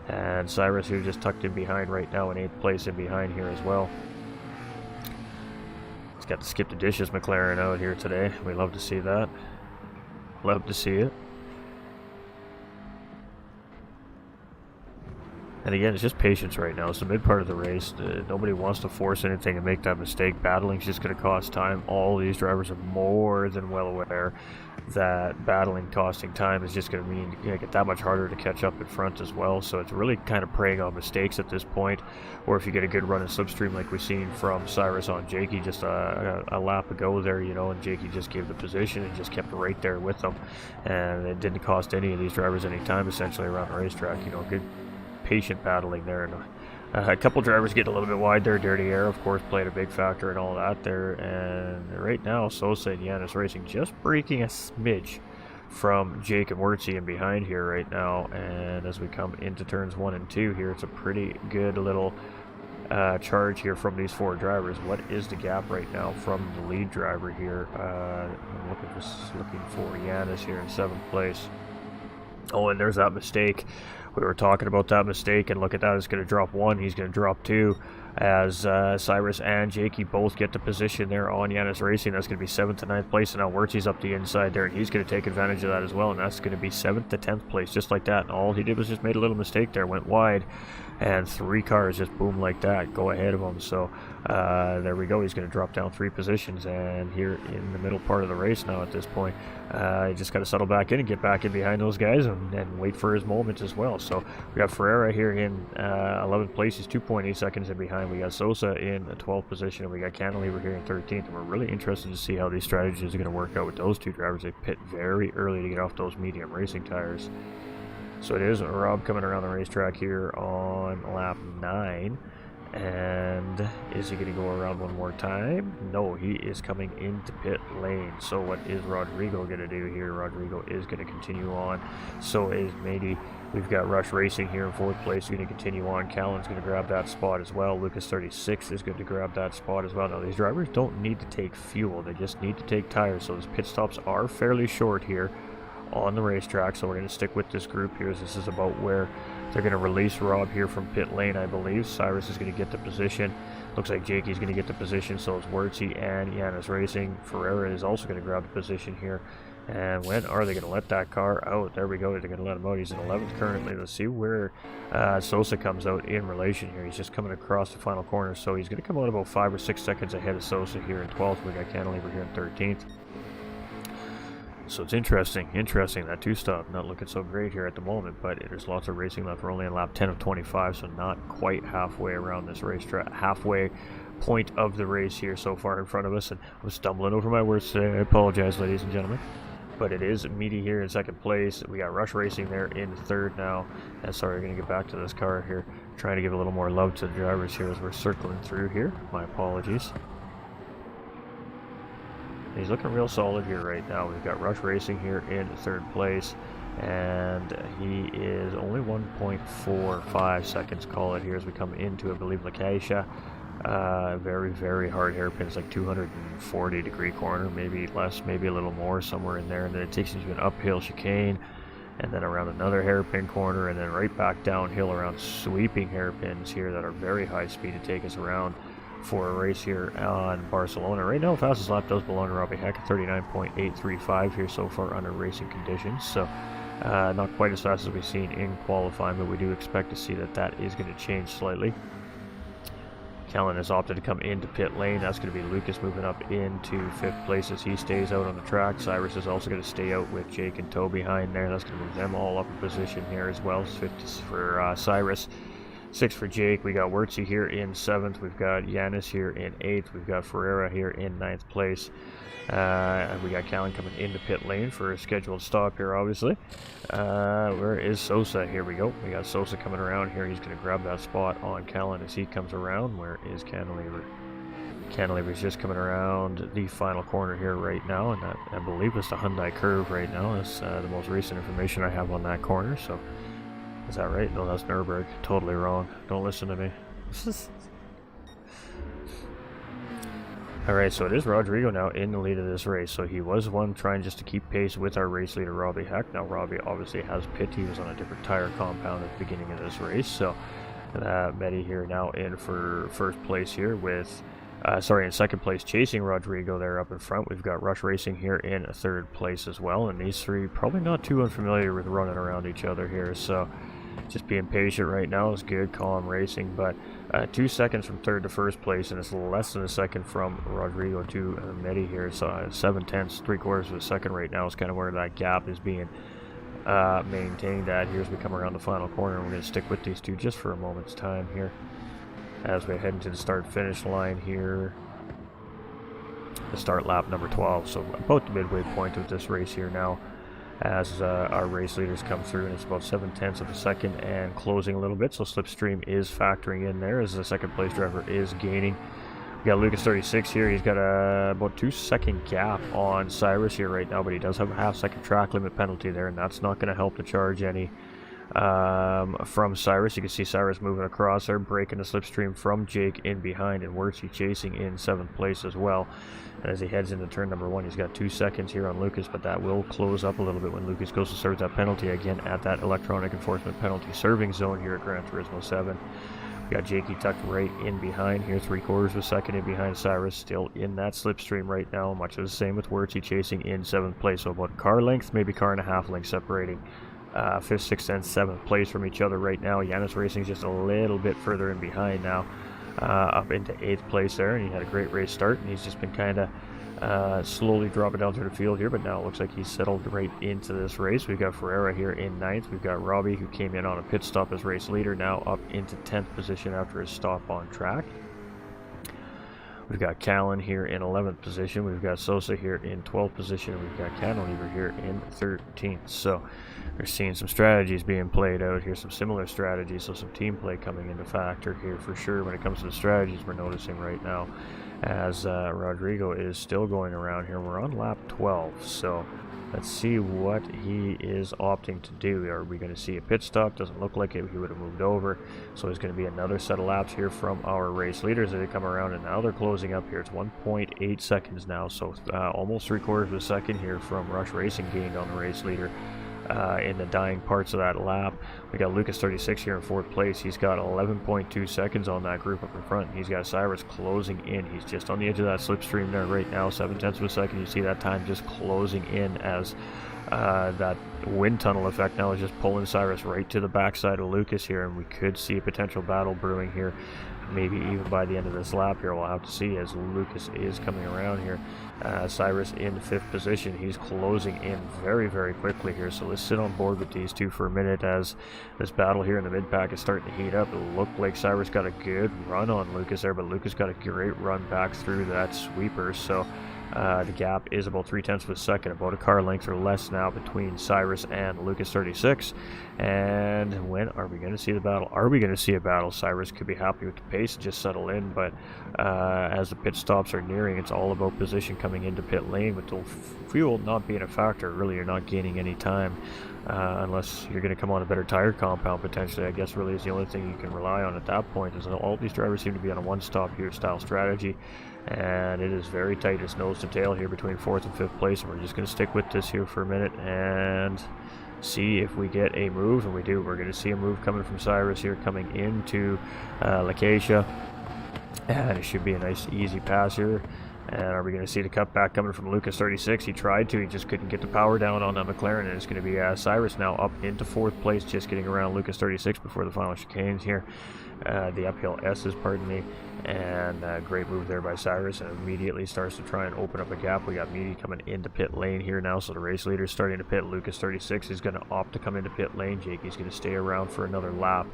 And Cyrus, who just tucked in behind right now in 8th place in behind here as well. He's got the skip the dishes McLaren out here today. We love to see that. Love to see it. And again, it's just patience right now. It's the mid part of the race. Nobody wants to force anything and make that mistake. Battling's just going to cost time. All these drivers are more than well aware that battling costing time is just going to mean you get that much harder to catch up in front as well. So it's really kind of preying on mistakes at this point. Or if you get a good run in slipstream like we've seen from Cyrus on Jakey just a lap ago there, and Jakey just gave the position and just kept right there with them. And it didn't cost any of these drivers any time essentially around the racetrack. Good patient battling there, and a couple drivers getting a little bit wide there. Dirty Air, of course, played a big factor in all that there. And right now, Sosa and Yanis Racing just breaking a smidge from Jake and Wurtzy in behind here right now. And as we come into turns 1 and 2 here, it's a pretty good little charge here from these 4 drivers. What is the gap right now from the lead driver here? I'm looking for Yanis here in 7th place. Oh, and there's that mistake. We were talking about that mistake, and look at that. It's going to drop 1. He's going to drop 2 as Cyrus and Jakey both get the position there on Yanis Racing. That's going to be 7th to 9th place, and now Wurtzy's up the inside there, and he's going to take advantage of that as well, and that's going to be 7th to 10th place, just like that. And all he did was just made a little mistake there, went wide, and 3 cars just boom like that, go ahead of him. So there we go. He's going to drop down 3 positions, and here in the middle part of the race now at this point, he just got to settle back in and get back in behind those guys and wait for his moment as well. So we got Ferreira here in 11th place. He's 2.8 seconds in behind. We got Sosa in the 12th position, and we got Cantilever here in 13th. And we're really interested to see how these strategies are going to work out with those 2 drivers. They pit very early to get off those medium racing tires. So it is Rob coming around the racetrack here on lap 9. And is he going to go around one more time? No, he is coming into pit lane. So what is Rodrigo going to do here? Rodrigo is going to continue on. So is Mady. We've got Rush Racing here in 4th place. Going to continue on. Callan's going to grab that spot as well. Lucas 36 is going to grab that spot as well. Now these drivers don't need to take fuel. They just need to take tires. So those pit stops are fairly short here on the racetrack, so we're going to stick with this group here as this is about where they're going to release Rob here from pit lane, I believe. Cyrus is going to get the position. Looks like Jakey's going to get the position, so is Wurtzy and Yanis Racing. Ferreira is also going to grab the position here. And when are they going to let that car out? There we go. They're going to let him out. He's in 11th currently. Let's see where Sosa comes out in relation here. He's just coming across the final corner, so he's going to come out about 5 or 6 seconds ahead of Sosa here in 12th. We got Cantilever here in 13th. So it's interesting, that two-stop not looking so great here at the moment, but there's lots of racing left. We're only on lap 10 of 25, so not quite halfway around this racetrack, halfway point of the race here so far in front of us, and I'm stumbling over my words today. I apologize, ladies and gentlemen. But it is Meaty here in 2nd place. We got Rush Racing there in 3rd now. And sorry, we're going to get back to this car here. Trying to give a little more love to the drivers here as we're circling through here. My apologies. He's looking real solid here right now. We've got Rush Racing here in 3rd place, and he is only 1.45 seconds, call it here, as we come into, I believe, Lacacia. Very, very hard hairpin. It's like 240-degree corner, maybe less, maybe a little more, somewhere in there. And then it takes you to an uphill chicane, and then around another hairpin corner, and then right back downhill around sweeping hairpins here that are very high speed to take us around for a race here on Barcelona. Right now, fastest lap does belong to Robbie Heck, 39.835 here so far under racing conditions. So not quite as fast as we've seen in qualifying, but we do expect to see that is going to change slightly. Callan has opted to come into pit lane. That's going to be Lucas moving up into 5th place as he stays out on the track. Cyrus is also going to stay out with Jake and Toe behind there. That's going to move them all up a position here as well. 5th for Cyrus. 6th for Jake. We got Wurtzy here in 7th. We've got Yanis here in 8th. We've got Ferreira here in 9th place. And we got Callan coming into pit lane for a scheduled stop here, obviously. Where is Sosa? Here we go. We got Sosa coming around here. He's going to grab that spot on Callan as he comes around. Where is Cantilever? Cantilever's just coming around the final corner here right now, and that, I believe, is the Hyundai Curve right now. That's the most recent information I have on that corner. So. Is that right? No, that's Nürburgring. Totally wrong. Don't listen to me. Alright, so it is Rodrigo now in the lead of this race. So he was one trying just to keep pace with our race leader, Robbie Heck. Now, Robbie obviously has pit. He was on a different tire compound at the beginning of this race. So, Medi here now in for 1st place here with... in 2nd place, chasing Rodrigo there up in front. We've got Rush Racing here in 3rd place as well. And these three probably not too unfamiliar with running around each other here. So just being patient right now is good, calm racing. But 2 seconds from 3rd to 1st place, and it's less than a second from Rodrigo to Medi here. So 7/10, 3/4 of a second right now is kind of where that gap is being maintained at here as we come around the final corner. And we're going to stick with these two just for a moment's time here as we head into the start-finish line here. The start lap number 12, so about the midway point of this race here now as our race leaders come through, and it's about 7/10 of a second and closing a little bit, so slipstream is factoring in there as the 2nd place driver is gaining. We got Lucas 36 here. He's got about 2-second gap on Cyrus here right now, but he does have a half-second track limit penalty there, and that's not going to help to charge any from Cyrus. You can see Cyrus moving across there, breaking the slipstream from Jake in behind, and Wurtzy chasing in 7th place as well. And as he heads into turn number 1, he's got 2 seconds here on Lucas, but that will close up a little bit when Lucas goes to serve that penalty again at that electronic enforcement penalty serving zone here at Gran Turismo 7. We got Jakey tucked right in behind here, 3/4 of a second in behind Cyrus, still in that slipstream right now. Much of the same with Wurtzy chasing in 7th place, so about a car length, maybe car and a half length separating 5th, 6th, and 7th place from each other right now. Yanis Racing is just a little bit further in behind now, up into 8th place there, and he had a great race start, and he's just been kind of slowly dropping down through the field here, but now it looks like he's settled right into this race. We've got Ferreira here in 9th. We've got Robbie, who came in on a pit stop as race leader, now up into 10th position after his stop on track. We've got Callan here in 11th position. We've got Sosa here in 12th position. We've got Cantilever here in 13th. So we're seeing some strategies being played out here, some similar strategies, so some team play coming into factor here for sure when it comes to the strategies we're noticing right now, as Rodrigo is still going around here. We're on lap 12, so let's see what he is opting to do. Are we going to see a pit stop? Doesn't look like it. He would have moved over. So it's going to be another set of laps here from our race leaders as they come around, and now they're closing up here. It's 1.8 seconds now, so almost 3/4 of a second here from Rush Racing gained on the race leader. In the dying parts of that lap. We got Lucas 36 here in 4th place. He's got 11.2 seconds on that group up in front. He's got Cyrus closing in. He's just on the edge of that slipstream there right now, 7/10 of a second. You see that time just closing in as that wind tunnel effect now is just pulling Cyrus right to the backside of Lucas here, and we could see a potential battle brewing here. Maybe even by the end of this lap here, we'll have to see as Lucas is coming around here. Cyrus in 5th position. He's closing in very, very quickly here. So let's sit on board with these two for a minute as this battle here in the mid-pack is starting to heat up. It looked like Cyrus got a good run on Lucas there, but Lucas got a great run back through that sweeper. So the gap is about 3/10 of a second, about a car length or less now between Cyrus and Lucas 36. And when are we going to see the battle? Are we going to see a battle? Cyrus could be happy with the pace and just settle in, but as the pit stops are nearing, it's all about position coming into pit lane. With the fuel not being a factor, really you're not gaining any time unless you're going to come on a better tire compound potentially. I guess really is the only thing you can rely on at that point, is all these drivers seem to be on a one-stop here style strategy, and it is very tight. It's nose to tail here between 4th and 5th place, and we're just going to stick with this here for a minute and see if we get a move. And we do. We're going to see a move coming from Cyrus here coming into Lacacia, and it should be a nice easy pass here. And are we going to see the cutback coming from Lucas 36? He tried to, he just couldn't get the power down on that McLaren, and it's going to be Cyrus now up into 4th place, just getting around Lucas 36 before the final chicanes here. The uphill S's, pardon me, and great move there by Cyrus, and immediately starts to try and open up a gap. We got Meaty coming into pit lane here now, so the race leader is starting to pit. Lucas 36 is going to opt to come into pit lane. Jakey's going to stay around for another lap.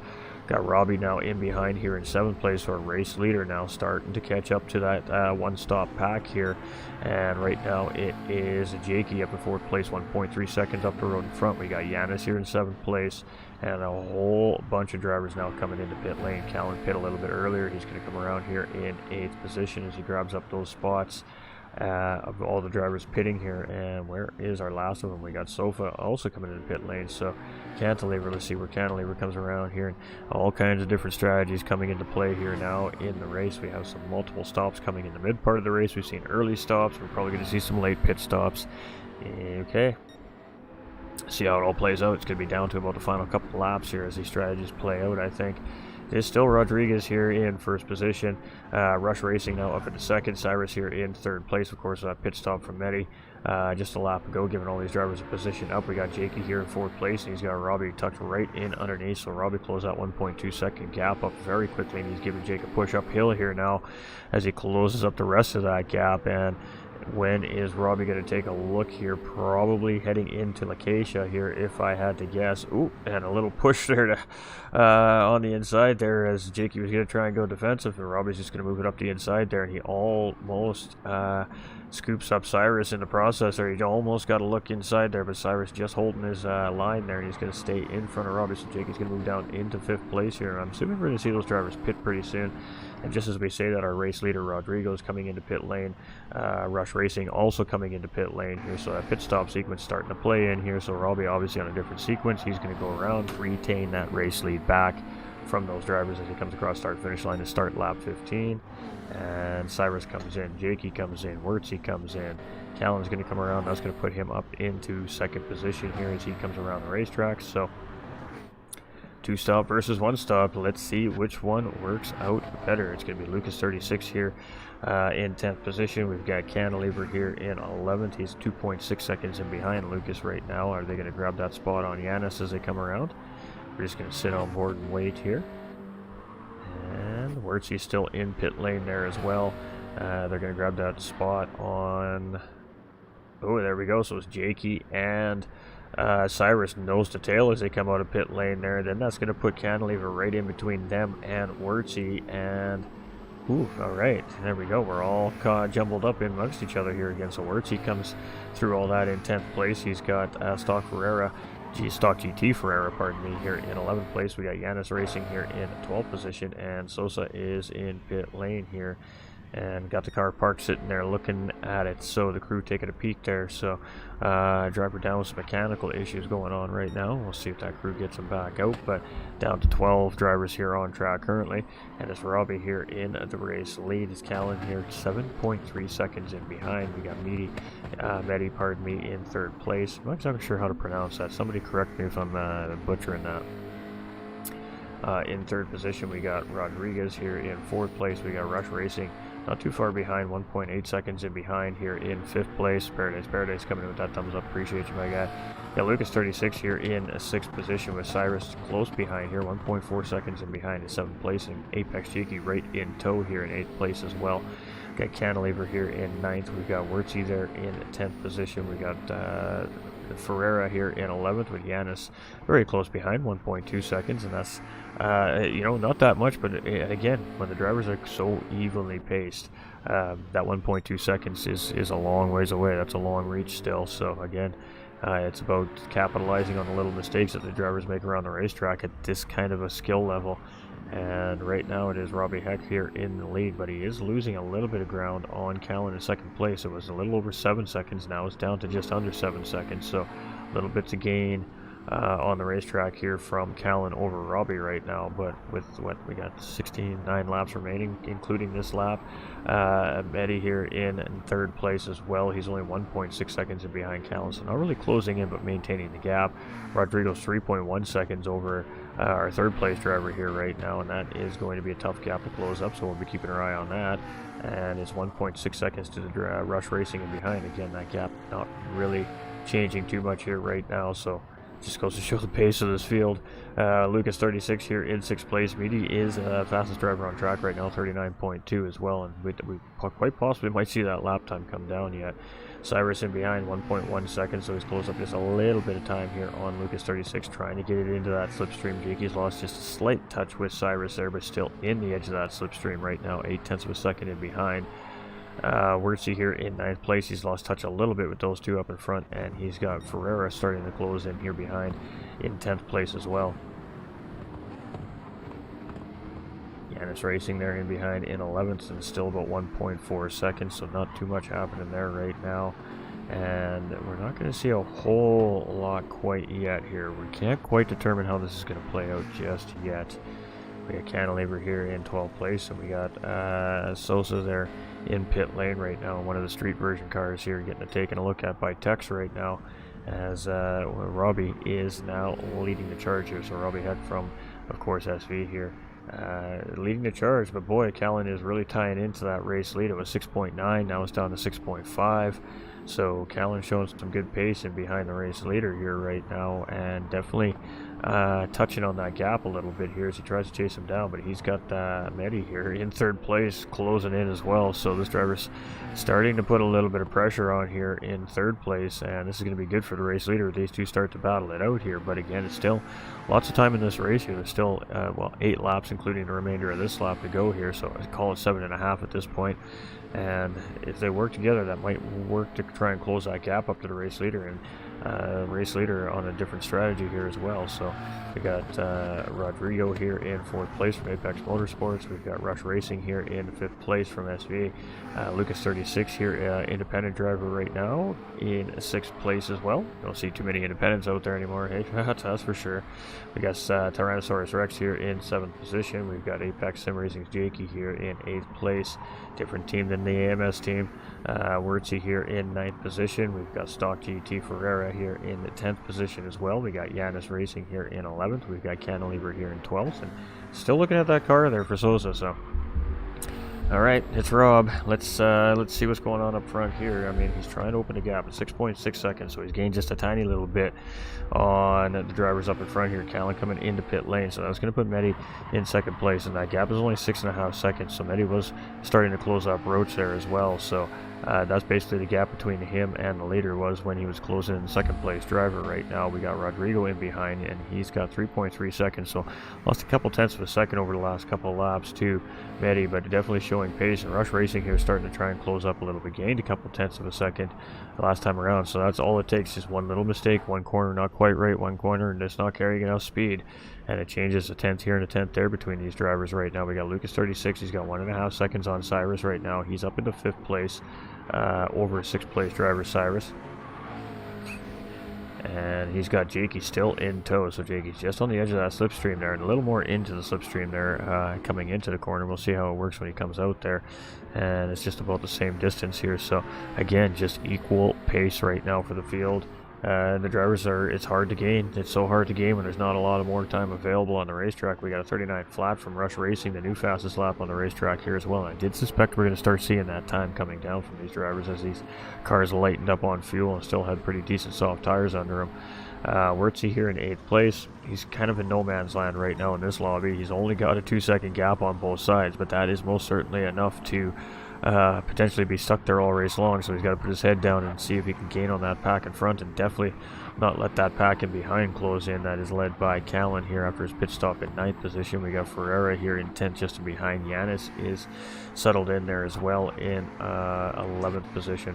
Got Robbie now in behind here in 7th place, so our race leader now starting to catch up to that one-stop pack here. And right now it is Jakey up in 4th place, 1.3 seconds up the road in front. We got Yanis here in 7th place, and a whole bunch of drivers now coming into pit lane. Callan pit a little bit earlier. He's going to come around here in 8th position as he grabs up those spots of all the drivers pitting here. And where is our last of them? We got Sofa also coming into pit lane. So Cantilever, let's see where Cantilever comes around here, and all kinds of different strategies coming into play here now in the race. We have some multiple stops coming in the mid part of the race. We've seen early stops. We're probably going to see some late pit stops. Okay, see how it all plays out. It's going to be down to about the final couple laps here as these strategies play out, I think. It's still Rodriguez here in 1st position. Rush Racing now up into 2nd. Cyrus here in 3rd place. Of course, pit stop from Medi just a lap ago, giving all these drivers a position up. We got Jakey here in 4th place, and he's got Robbie tucked right in underneath. So Robbie closed that 1.2 second gap up very quickly, and he's giving Jake a push uphill here now as he closes up the rest of that gap. And when is Robbie going to take a look here? Probably heading into Lacacia here, if I had to guess. Ooh, and a little push there to, on the inside there as Jakey was going to try and go defensive, and Robbie's just going to move it up the inside there, and he almost scoops up Cyrus in the process there. He almost got a look inside there, but Cyrus just holding his line there, and he's going to stay in front of Robbie, so Jakey's going to move down into 5th place here. I'm assuming we're going to see those drivers pit pretty soon. And just as we say that, our race leader Rodrigo is coming into pit lane. Rush Racing also coming into pit lane here, so that pit stop sequence starting to play in here. So Robbie obviously on a different sequence. He's going to go around, retain that race lead back from those drivers as he comes across start finish line to start lap 15. And Cyrus comes in, Jakey comes in, Wurtzy comes in, Callan's going to come around. That's going to put him up into 2nd position here as he comes around the racetrack. So 2 stop versus 1 stop. Let's see which one works out better. It's going to be Lucas 36 here in 10th position. We've got Cantilever here in 11th. He's 2.6 seconds in behind Lucas right now. Are they going to grab that spot on Yanis as they come around? We're just going to sit on board and wait here. And Wurtzy's still in pit lane there as well. They're going to grab that spot on... Oh, there we go. So it's Jakey and Cyrus nose to tail as they come out of pit lane there. Then that's going to put Cantilever right in between them and Wurtzy. And Ooh, all right, there we go. We're all jumbled up in amongst each other here again. So Wertz, comes through all that in 10th place. He's got Stock GT Ferrera, pardon me, here in 11th place. We got Yanis Racing here in 12th position, and Sosa is in pit lane here. And got the car parked sitting there looking at it, so the crew taking a peek there. So driver down with some mechanical issues going on right now. We'll see if that crew gets him back out, but down to 12 drivers here on track currently, and it's Robbie here in the race lead. Is Callan here 7.3 seconds in behind. We got Medi, pardon me, in 3rd place. I'm not exactly sure how to pronounce that. Somebody correct me if I'm butchering that. In 3rd position, we got Rodriguez here in 4th place. We got Rush Racing not too far behind, 1.8 seconds in behind here in 5th place. Paradise coming in with that thumbs up. Appreciate you, my guy. Yeah, Lucas 36 here in 6th position with Cyrus close behind here, 1.4 seconds in behind in 7th place. And Apex Cheeky right in tow here in 8th place as well. Got Cantilever here in 9th. We've got Wertz there in 10th position. We got Ferrera here in 11th with Yanis very close behind, 1.2 seconds, and that's not that much, but again, when the drivers are so evenly paced, that 1.2 seconds is a long ways away. That's a long reach still. So again, it's about capitalizing on the little mistakes that the drivers make around the racetrack at this kind of a skill level. And right now it is Robbie Heck here in the lead, but he is losing a little bit of ground on Callan in 2nd place. It was a little over 7 seconds, now it's down to just under 7 seconds, so little bit to gain on the racetrack here from Callan over Robbie right now. But with what we got 69 laps remaining, including this lap. Eddie here in 3rd place as well. He's only 1.6 seconds in behind Callan, so not really closing in but maintaining the gap. Rodrigo's 3.1 seconds over our 3rd place driver here right now, and that is going to be a tough gap to close up, so we'll be keeping our eye on that. And it's 1.6 seconds to the Rush Racing in behind. Again, that gap not really changing too much here right now, so just goes to show the pace of this field. Lucas 36 here in 6th place. Meaty is fastest driver on track right now, 39.2 as well, and we quite possibly might see that lap time come down yet. Cyrus in behind, 1.1 seconds, so he's closed up just a little bit of time here on Lucas 36, trying to get it into that slipstream. Jakey's lost just a slight touch with Cyrus there, but still in the edge of that slipstream right now, 0.8 of a second in behind. Wertz here in 9th place. He's lost touch a little bit with those two up in front, and he's got Ferrera starting to close in here behind in 10th place as well. Yanis Racing there in behind in 11th and still about 1.4 seconds, so not too much happening there right now. And we're not going to see a whole lot quite yet here. We can't quite determine how this is going to play out just yet. We got Cantilever here in 12th place, and we got Sosa there in pit lane right now. One of the street version cars here getting taken a look at by Tex right now, as Robbie is now leading the charge here. So Robbie Heck from, of course, SV here leading the charge, but boy, Callan is really tying into that race lead. It was 6.9, now it's down to 6.5. So Callan showing some good pace and behind the race leader here right now, and definitely touching on that gap a little bit here as he tries to chase him down. But he's got Medi here in 3rd place closing in as well, so this driver's starting to put a little bit of pressure on here in 3rd place, and this is going to be good for the race leader. These two start to battle it out here, but again, it's still lots of time in this race here. There's still 8 laps including the remainder of this lap to go here, so I call it 7.5 at this point. And if they work together, that might work to try and close that gap up to the race leader, and race leader on a different strategy here as well. So we got Rodrigo here in 4th place from Apex Motorsports. We've got Rush Racing here in 5th place from SV. Lucas 36 here, independent driver right now in 6th place as well. Don't see too many independents out there anymore, hey, that's for sure. We got Tyrannosaurus Rex here in 7th position. We've got Apex Sim Racing's Jakey here in 8th place. Different team than the AMS team. Wertz here in 9th position. We've got Stock GT Ferrera here in the 10th position as well. We got Yanis Racing here in 11th. We've got Cantilever here in 12th, and still looking at that car there for Sosa. So, all right, it's Rob. Let's see what's going on up front here. I mean, he's trying to open the gap at 6.6 seconds, so he's gained just a tiny little bit on the drivers up in front here. Callan coming into pit lane, so that's going to put Medi in 2nd place, and that gap is only 6.5 seconds. So Medi was starting to close up Roach there as well. So That's basically the gap between him and the leader was when he was closing in second place driver. Right now we got Rodrigo in behind, and he's got 3.3 seconds, so lost a couple tenths of a second over the last couple of laps to Medi, but definitely showing pace. And Rush Racing here starting to try and close up a little bit, gained a couple tenths of a second the last time around, so that's all it takes, just one little mistake, one corner not quite right, one corner and it's not carrying enough speed, and it changes a tenth here and a tenth there between these drivers right now. We got Lucas 36, he's got 1.5 seconds on Cyrus right now. He's up into 5th place over 6th place driver Cyrus, and he's got Jakey still in tow, so Jakey's just on the edge of that slipstream there, and a little more into the slipstream there coming into the corner. We'll see how it works when he comes out there, and it's just about the same distance here, so again just equal pace right now for the field. The drivers it's hard to gain. It's so hard to gain when there's not a lot of more time available on the racetrack. We got a 39 flat from Rush Racing, the new fastest lap on the racetrack here as well. And I did suspect we're going to start seeing that time coming down from these drivers as these cars lightened up on fuel and still had pretty decent soft tires under them. Wurtzy here in 8th place. He's kind of in no man's land right now in this lobby. He's only got a 2-second gap on both sides, but that is most certainly enough to potentially be stuck there all race long, so he's got to put his head down and see if he can gain on that pack in front, and definitely not let that pack in behind close in. That is led by Callan here after his pit stop in 9th position. We got Ferreira here in 10th just in behind. Yanis is settled in there as well in 11th position.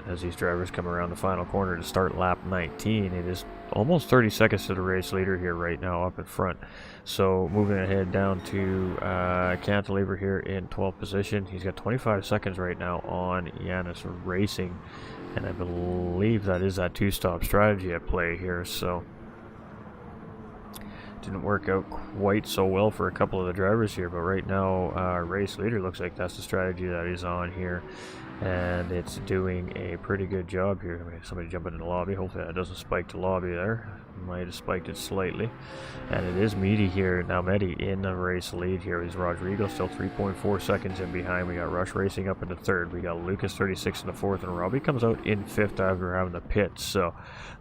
As these drivers come around the final corner to start lap 19, it is almost 30 seconds to the race leader here right now up in front. So moving ahead down to Cantilever here in 12th position. He's got 25 seconds right now on Yanis Racing, and I believe that is that 2-stop strategy at play here. So didn't work out quite so well for a couple of the drivers here, but right now race leader looks like that's the strategy that he's on here, and it's doing a pretty good job here. I mean, somebody jumping in the lobby. Hopefully that doesn't spike the lobby there. Might have spiked it slightly. And it is Medi here. Now Medi in the race lead here. He's Rodrigo still 3.4 seconds in behind. We got Rush Racing up into 3rd. We got Lucas 36 in the 4th, and Robbie comes out in 5th after having the pit. So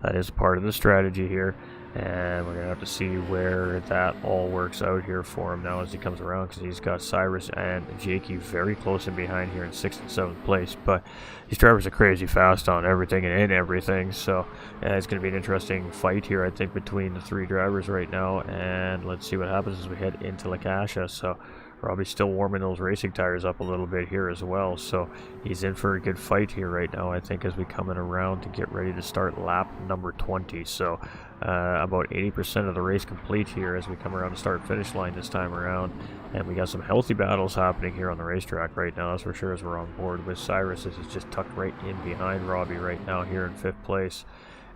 that is part of the strategy here, and we're gonna have to see where that all works out here for him now as he comes around, because he's got Cyrus and Jakey very close in behind here in 6th and 7th place. But these drivers are crazy fast on everything and in everything, so it's going to be an interesting fight here, I think, between the 3 drivers right now, and let's see what happens as we head into La Cascia. So Robbie's still warming those racing tires up a little bit here as well, so he's in for a good fight here right now, I think, as we come in around to get ready to start lap number 20. So about 80% of the race complete here as we come around to start finish line this time around, and we got some healthy battles happening here on the racetrack right now, that's for sure, as we're on board with Cyrus. This is just tucked right in behind Robbie right now here in 5th place.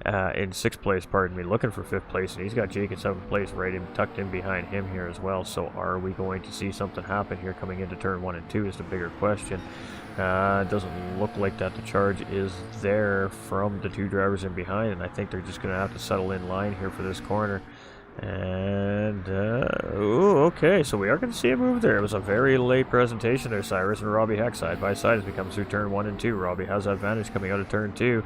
In 6th place, pardon me, looking for 5th place, and he's got Jake in 7th place right in, tucked in behind him here as well. So are we going to see something happen here coming into turn 1 and 2 is the bigger question. It doesn't look like that the charge is there from the 2 drivers in behind, and I think they're just going to have to settle in line here for this corner. And ooh, okay, so we are going to see a move there. It was a very late presentation there. Cyrus and Robbie Heck side by side as we come through turn 1 and 2. Robbie has that advantage coming out of turn 2.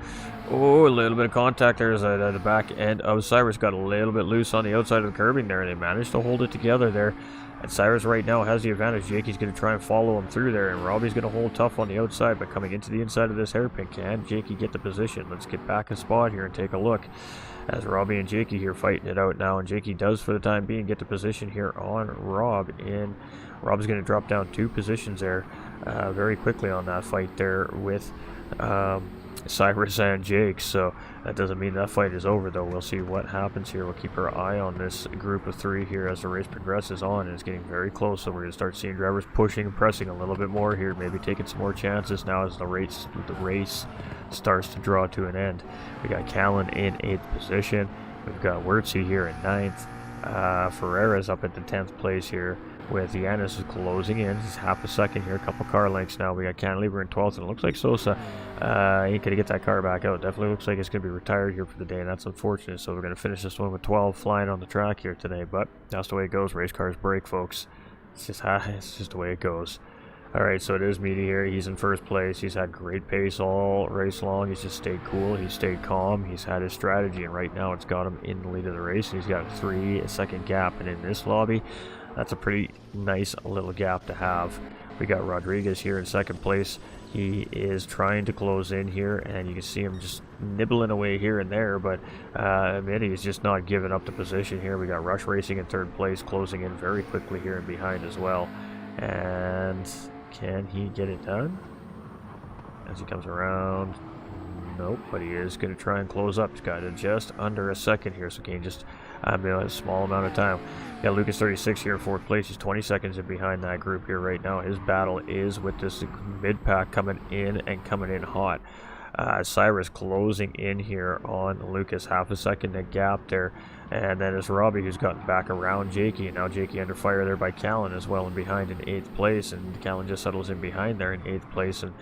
Oh, a little bit of contact there as the back end of Cyrus got a little bit loose on the outside of the curbing there, and they managed to hold it together there. And Cyrus right now has the advantage. Jakey's going to try and follow him through there, and Robbie's going to hold tough on the outside, but coming into the inside of this hairpin, can Jakey get the position? Let's get back a spot here and take a look as Robbie and Jakey here fighting it out now, and Jakey does for the time being get the position here on Rob, and Rob's going to drop down 2 positions there very quickly on that fight there with Cyrus and Jake. So that doesn't mean that fight is over, though. We'll see what happens here. We'll keep our eye on this group of 3 here as the race progresses on, and it's getting very close, so we're going to start seeing drivers pushing and pressing a little bit more here, maybe taking some more chances now as the race starts to draw to an end. We got Callan in 8th position. We've got Wurtzy here in 9th. Ferreira's up at the 10th place here with Yanis closing in. He's half a second here, a couple car lengths now. We got Cantilever in 12th, and it looks like Sosa ain't going to get that car back out. Definitely looks like it's going to be retired here for the day, and that's unfortunate. So we're going to finish this one with 12 flying on the track here today, but that's the way it goes. Race cars break, folks. It's just the way it goes. Alright, so it is Medi here. He's in 1st place. He's had great pace all race long. He's just stayed cool. He's stayed calm. He's had his strategy, and right now it's got him in the lead of the race. He's got a 3-second gap, and in this lobby, that's a pretty nice little gap to have. We got Rodriguez here in second place. He is trying to close in here, and you can see him just nibbling away here and there, but Mitty is just not giving up the position here. We got Rush Racing in third place, closing in very quickly here and behind as well. And can he get it done as he comes around? Nope, but he is going to try and close up. He's got it just under a second here, so can just a small amount of time. Got Lucas 36 here in fourth place. He's 20 seconds in behind that group here right now. His battle is with this mid-pack coming in and coming in hot. Cyrus closing in here on Lucas, half a second a gap there. And then it's Robbie who's gotten back around Jakey. And now Jakey under fire there by Callan as well and behind in 8th place. And Callan just settles in behind there in 8th place. And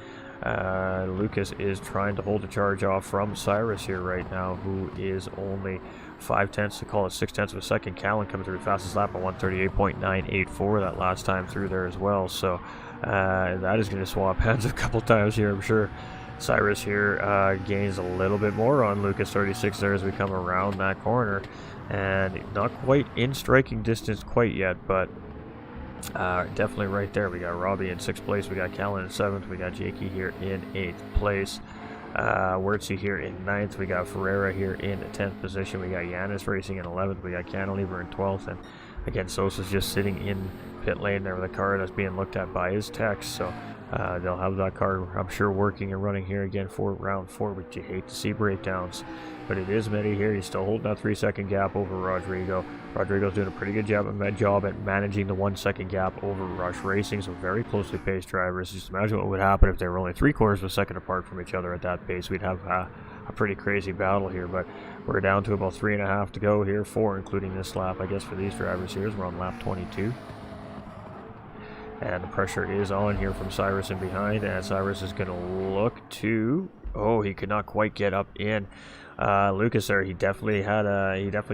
Lucas is trying to hold the charge off from Cyrus here right now, who is only 5/10 to call it 6/10 of a second. Callan coming through the fastest lap at 138.984 that last time through there as well. So that is going to swap hands a couple times here, I'm sure. Cyrus here gains a little bit more on Lucas 36 there as we come around that corner, and not quite in striking distance quite yet, but definitely right there. We got Robbie in 6th place, we got Callan in 7th, we got Jakey here in 8th place, Wurtzy here in 9th, we got Ferreira here in 10th position, we got Yanis Racing in 11th, we got Cantilever in 12th, and again Sosa's just sitting in pit lane there with a car that's being looked at by his techs, so they'll have that car, I'm sure, working and running here again for round 4, which you hate to see breakdowns. But it is Mitty here. He's still holding that 3-second gap over Rodrigo. Rodrigo's doing a pretty good job at managing the 1-second gap over Rush Racing, so very closely paced drivers. Just imagine what would happen if they were only 3/4 of a second apart from each other at that pace. We'd have a pretty crazy battle here, but we're down to about 3.5 to go here, 4 including this lap, I guess, for these drivers here, as we're on lap 22. And the pressure is on here from Cyrus in behind, and Cyrus is going to look to... Oh, he could not quite get up in. Lucas there, he definitely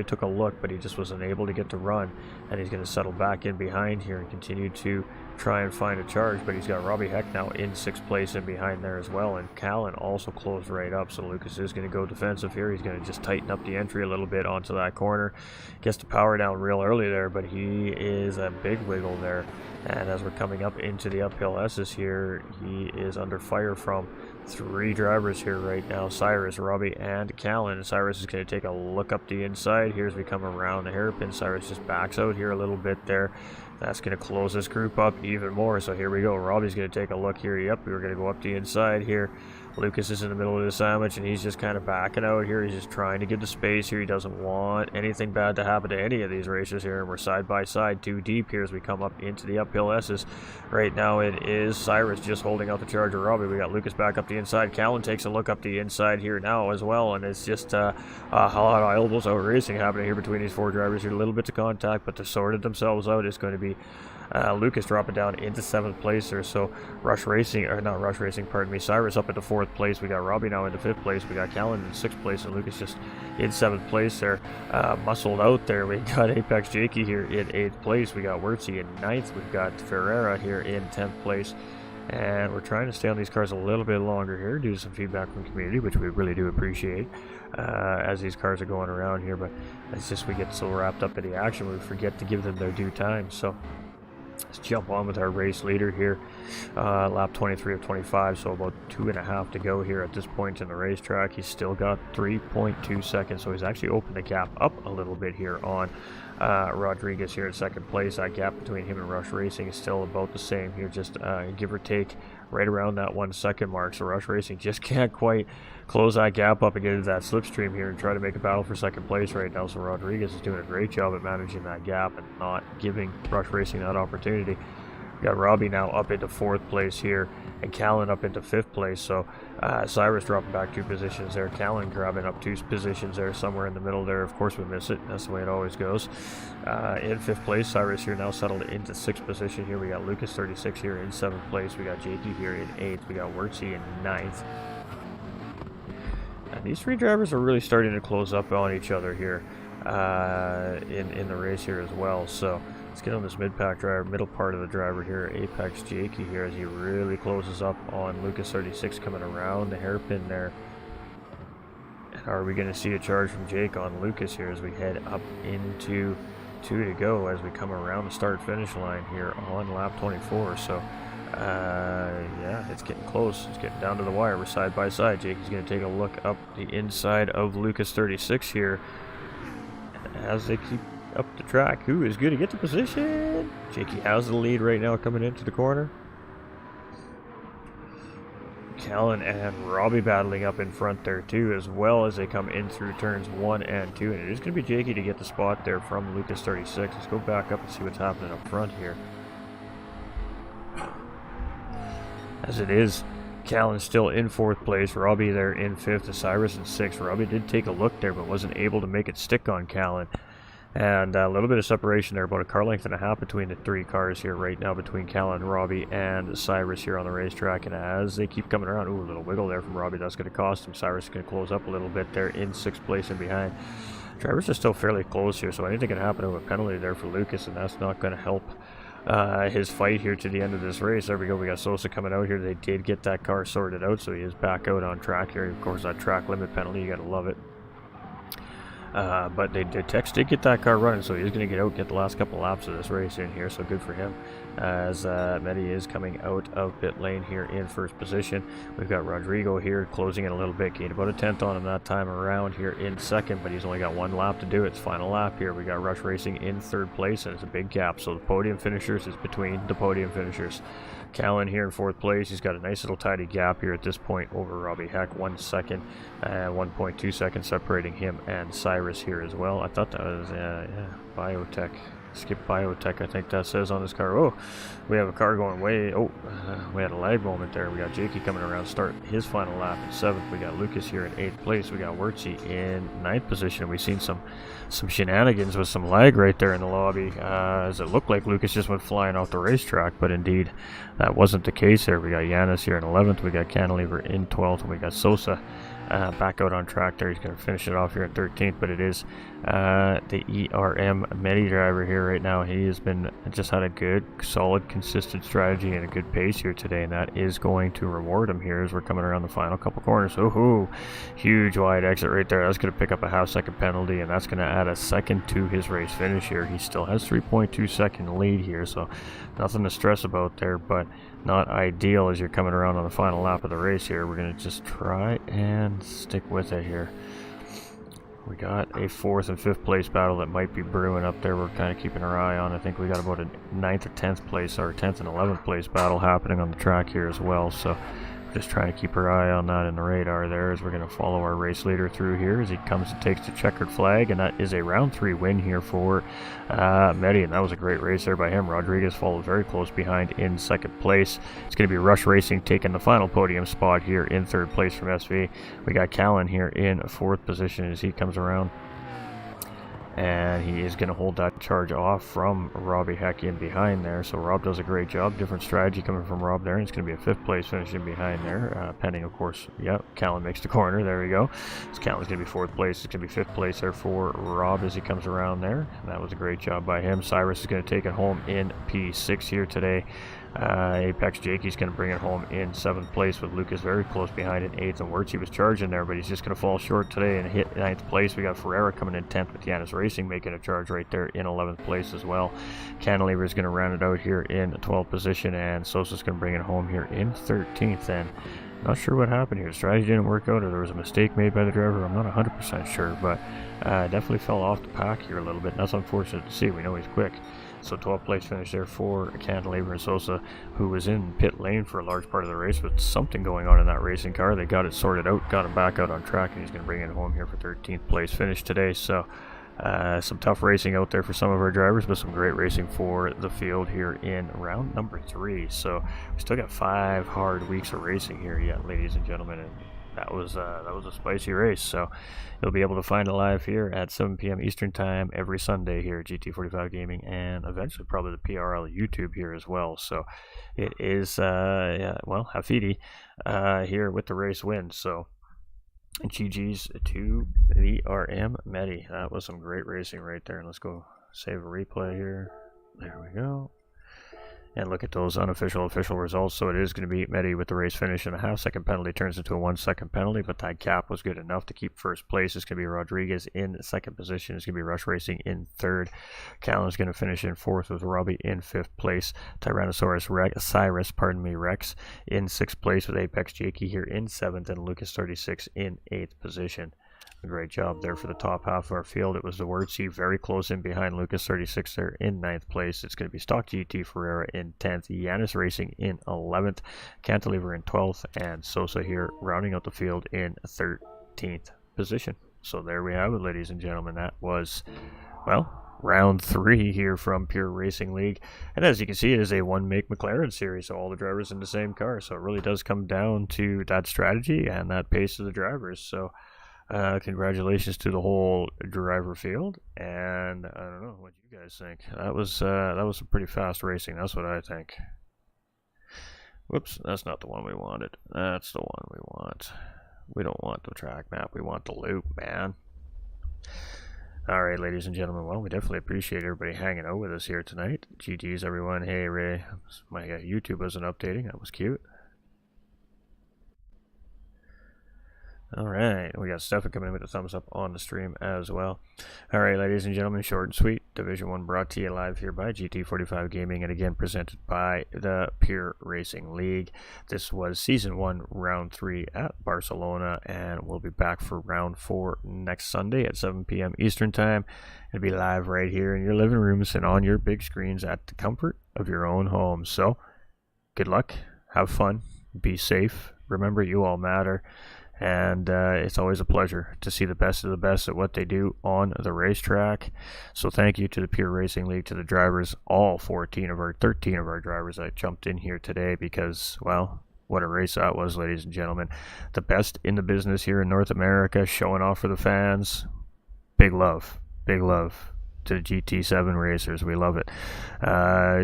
took a look, but he just wasn't able to get to run, and he's going to settle back in behind here and continue to try and find a charge, but he's got Robbie Heck now in 6th place and behind there as well, and Callan also closed right up, so Lucas is going to go defensive here. He's going to just tighten up the entry a little bit onto that corner, gets the power down real early there, but he is a big wiggle there, and as we're coming up into the uphill S's here, he is under fire from 3 drivers here right now, Cyrus, Robbie, and Callan. Cyrus is going to take a look up the inside here as we come around the hairpin. Cyrus just backs out here a little bit there. That's going to close this group up even more, so here we go. Robbie's going to take a look here. Yep, we're going to go up the inside here. Lucas is in the middle of the sandwich, and he's just kind of backing out here. He's just trying to get the space here. He doesn't want anything bad to happen to any of these racers here, and we're side by side, too deep here as we come up into the uphill S's. Right now it is Cyrus just holding out the charge of Robbie. We got Lucas back up the inside. Callan takes a look up the inside here now as well, and it's just a lot of elbows out racing happening here between these 4 drivers here. Little bits of contact, but to sort it themselves out is going to be Lucas dropping down into 7th place there, so Cyrus up into 4th place. We got Robbie now into 5th place. We got Callan in 6th place, and Lucas just in 7th place there, muscled out there. We got Apex Jakey here in 8th place. We got Wurtzy in 9th. We've got Ferreira here in 10th place, and we're trying to stay on these cars a little bit longer here due to some feedback from the community, which we really do appreciate as these cars are going around here, but it's just we get so wrapped up in the action we forget to give them their due time. So let's jump on with our race leader here, lap 23 of 25, so about 2.5 to go here at this point in the racetrack. He's still got 3.2 seconds, so he's actually opened the gap up a little bit here on Rodriguez here in 2nd place. That gap between him and Rush Racing is still about the same here, just give or take right around that 1 second mark, so Rush Racing just can't quite close that gap up and get into that slipstream here and try to make a battle for 2nd place right now. So Rodriguez is doing a great job at managing that gap and not giving Rush Racing that opportunity. We got Robbie now up into 4th place here, and Callan up into 5th place, so Cyrus dropping back 2 positions there, Callan grabbing up 2 positions there, somewhere in the middle there. Of course we miss it, that's the way it always goes. In 5th place, Cyrus here now settled into 6th position here. We got Lucas 36 here in 7th place, we got Jakey here in 8th, we got Wurtzy in 9th. And these 3 drivers are really starting to close up on each other here in the race here as well, so let's get on this mid-pack driver, middle part of the driver here, Apex Jakey here, as he really closes up on Lucas 36 coming around the hairpin there. And are we going to see a charge from Jake on Lucas here as we head up into 2 to go as we come around the start-finish line here on lap 24. So, yeah, it's getting close. It's getting down to the wire. We're side by side. Jakey's going to take a look up the inside of Lucas 36 here as they keep up the track. Who is going to get the position? Jakey has the lead right now coming into the corner. Callan and Robbie battling up in front there too, as well as they come in through turns 1 and 2. And it is going to be Jakey to get the spot there from Lucas 36. Let's go back up and see what's happening up front here. As it is, Callan still in 4th place, Robbie there in 5th, and Cyrus in 6th. Robbie did take a look there, but wasn't able to make it stick on Callan. And a little bit of separation there, about a car length and a half between the 3 cars here right now, between Callan, Robbie, and Cyrus here on the racetrack. And as they keep coming around, ooh, a little wiggle there from Robbie. That's going to cost him. Cyrus is going to close up a little bit there in 6th place and behind. Drivers are still fairly close here, so anything can happen to a penalty there for Lucas, and that's not going to help his fight here to the end of this race. There we go. We got Sosa coming out here. They did get that car sorted out, so he is back out on track here. Of course, that track limit penalty, you got to love it. But Tex did get that car running, so he's going to get out, get the last couple laps of this race in here, so good for him. As Medi is coming out of pit lane here in 1st position. We've got Rodrigo here closing in a little bit, gained about a 10th on him that time around here in 2nd, but he's only got 1 lap to do. It's final lap here. We got Rush Racing in 3rd place, and it's a big gap, so the podium finishers is between the podium finishers. Callan here in 4th place. He's got a nice little tidy gap here at this point over Robbie Heck. 1 second, 1.2 seconds separating him and Cyrus here as well. I thought that was, yeah, Biotech. Skip Biotech, I think that says on this car. Oh, we have a car going way. Oh, we had a lag moment there. We got Jakey coming around, start his final lap in 7th. We got Lucas here in 8th place. We got Wurtzy in 9th position. We've seen some shenanigans with some lag right there in the lobby, as it looked like Lucas just went flying off the racetrack, but indeed that wasn't the case here. We got Yanis here in 11th. We got Cantilever in 12th, and we got Sosa back out on track there. He's going to finish it off here in 13th, but it is the ERM Medi driver here right now. He has been just had a good, solid, consistent strategy and a good pace here today, and that is going to reward him here as we're coming around the final couple corners. Ooh, huge wide exit right there. That's going to pick up a half-second penalty, and that's going to add a second to his race finish here. He still has 3.2 second lead here, so nothing to stress about there, but not ideal as you're coming around on the final lap of the race here. We're going to just try and stick with it here. We got a 4th and 5th place battle that might be brewing up there. We're kind of keeping our eye on. I think we got about a 9th or 10th place, or 10th and 11th place battle happening on the track here as well. So just trying to keep our eye on that in the radar there as we're going to follow our race leader through here as he comes and takes the checkered flag, and that is a round 3 win here for Medi, and that was a great race there by him. Rodriguez followed very close behind in 2nd place. It's going to be Rush Racing taking the final podium spot here in 3rd place from SV. We got Callan here in 4th position as he comes around, and he is going to hold that charge off from Robbie Heck in behind there. So Rob does a great job. Different strategy coming from Rob there. And it's going to be a 5th place finish in behind there. Pending, of course, Callan makes the corner. There we go. So Callan's going to be 4th place. It's going to be 5th place there for Rob as he comes around there. And that was a great job by him. Cyrus is going to take it home in P6 here today. Apex Jakey's going to bring it home in 7th place with Lucas very close behind in 8th, and Wurtzy was charging there, but he's just going to fall short today and hit 9th place. We got Ferreira coming in 10th with Yanis Racing making a charge right there in 11th place as well. Cantilever is going to round it out here in 12th position, and Sosa's going to bring it home here in 13th. And not sure what happened here. Strategy didn't work out, or there was a mistake made by the driver. I'm not 100% sure, but definitely fell off the pack here a little bit. And that's unfortunate to see. We know he's quick. So 12th place finish there for Cantilever and Sosa, who was in pit lane for a large part of the race with something going on in that racing car. They got it sorted out, got him back out on track, and he's going to bring it home here for 13th place finish today. So some tough racing out there for some of our drivers, but some great racing for the field here in round number 3. So we still got 5 hard weeks of racing here yet, ladies and gentlemen, and that was a spicy race. So you'll be able to find it live here at 7 p.m. Eastern Time every Sunday here at GT45 Gaming, and eventually probably the PRL YouTube here as well. So it is, Hafidi here with the race win. So GG's to the RM Medi. That was some great racing right there. And let's go save a replay here. There we go. And look at those unofficial official results. So it is going to be Medi with the race finish, and a half-second penalty turns into a 1-second penalty, but that gap was good enough to keep first place. It's going to be Rodriguez in second position. It's going to be Rush Racing in third. Callan's going to finish in fourth with Robbie in fifth place. Tyrannosaurus Rex in sixth place with Apex Jakey here in seventh, and Lucas 36 in eighth position. A great job there for the top half of our field. It was the Word C very close in behind Lucas 36 there in ninth place. It's going to be Stock GT Ferreira in 10th, Yanis Racing in 11th, Cantilever in 12th, and Sosa here rounding out the field in 13th position. So there we have it, ladies and gentlemen. That was, well, round 3 here from Pure Racing League. And as you can see, it is a one-make McLaren series, so all the drivers in the same car. So it really does come down to that strategy and that pace of the drivers. So congratulations to the whole driver field, and I don't know what you guys think. That was some pretty fast racing. That's what I think. Whoops, that's not the one we wanted. That's the one we want. We don't want the track map. We want the loop, man. All right, ladies and gentlemen. Well, we definitely appreciate everybody hanging out with us here tonight. GG's, everyone. Hey, Ray. My YouTube wasn't updating. That was cute. Alright, we got Stefan coming in with a thumbs up on the stream as well. Alright, ladies and gentlemen, short and sweet. Division 1 brought to you live here by GT45 Gaming, and again presented by the Pure Racing League. This was Season 1, Round 3 at Barcelona, and we'll be back for Round 4 next Sunday at 7 p.m. Eastern Time. It'll be live right here in your living rooms and on your big screens at the comfort of your own home. So, good luck, have fun, be safe, remember you all matter. And it's always a pleasure to see the best of the best at what they do on the racetrack. So thank you to the Pure Racing League, to the drivers, all 13 of our drivers that jumped in here today, because, well, what a race that was, ladies and gentlemen. The best in the business here in North America, showing off for the fans. Big love to the GT7 racers. We love it.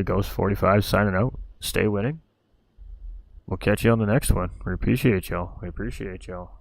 Ghost 45 signing out. Stay winning. We'll catch you on the next one. We appreciate y'all.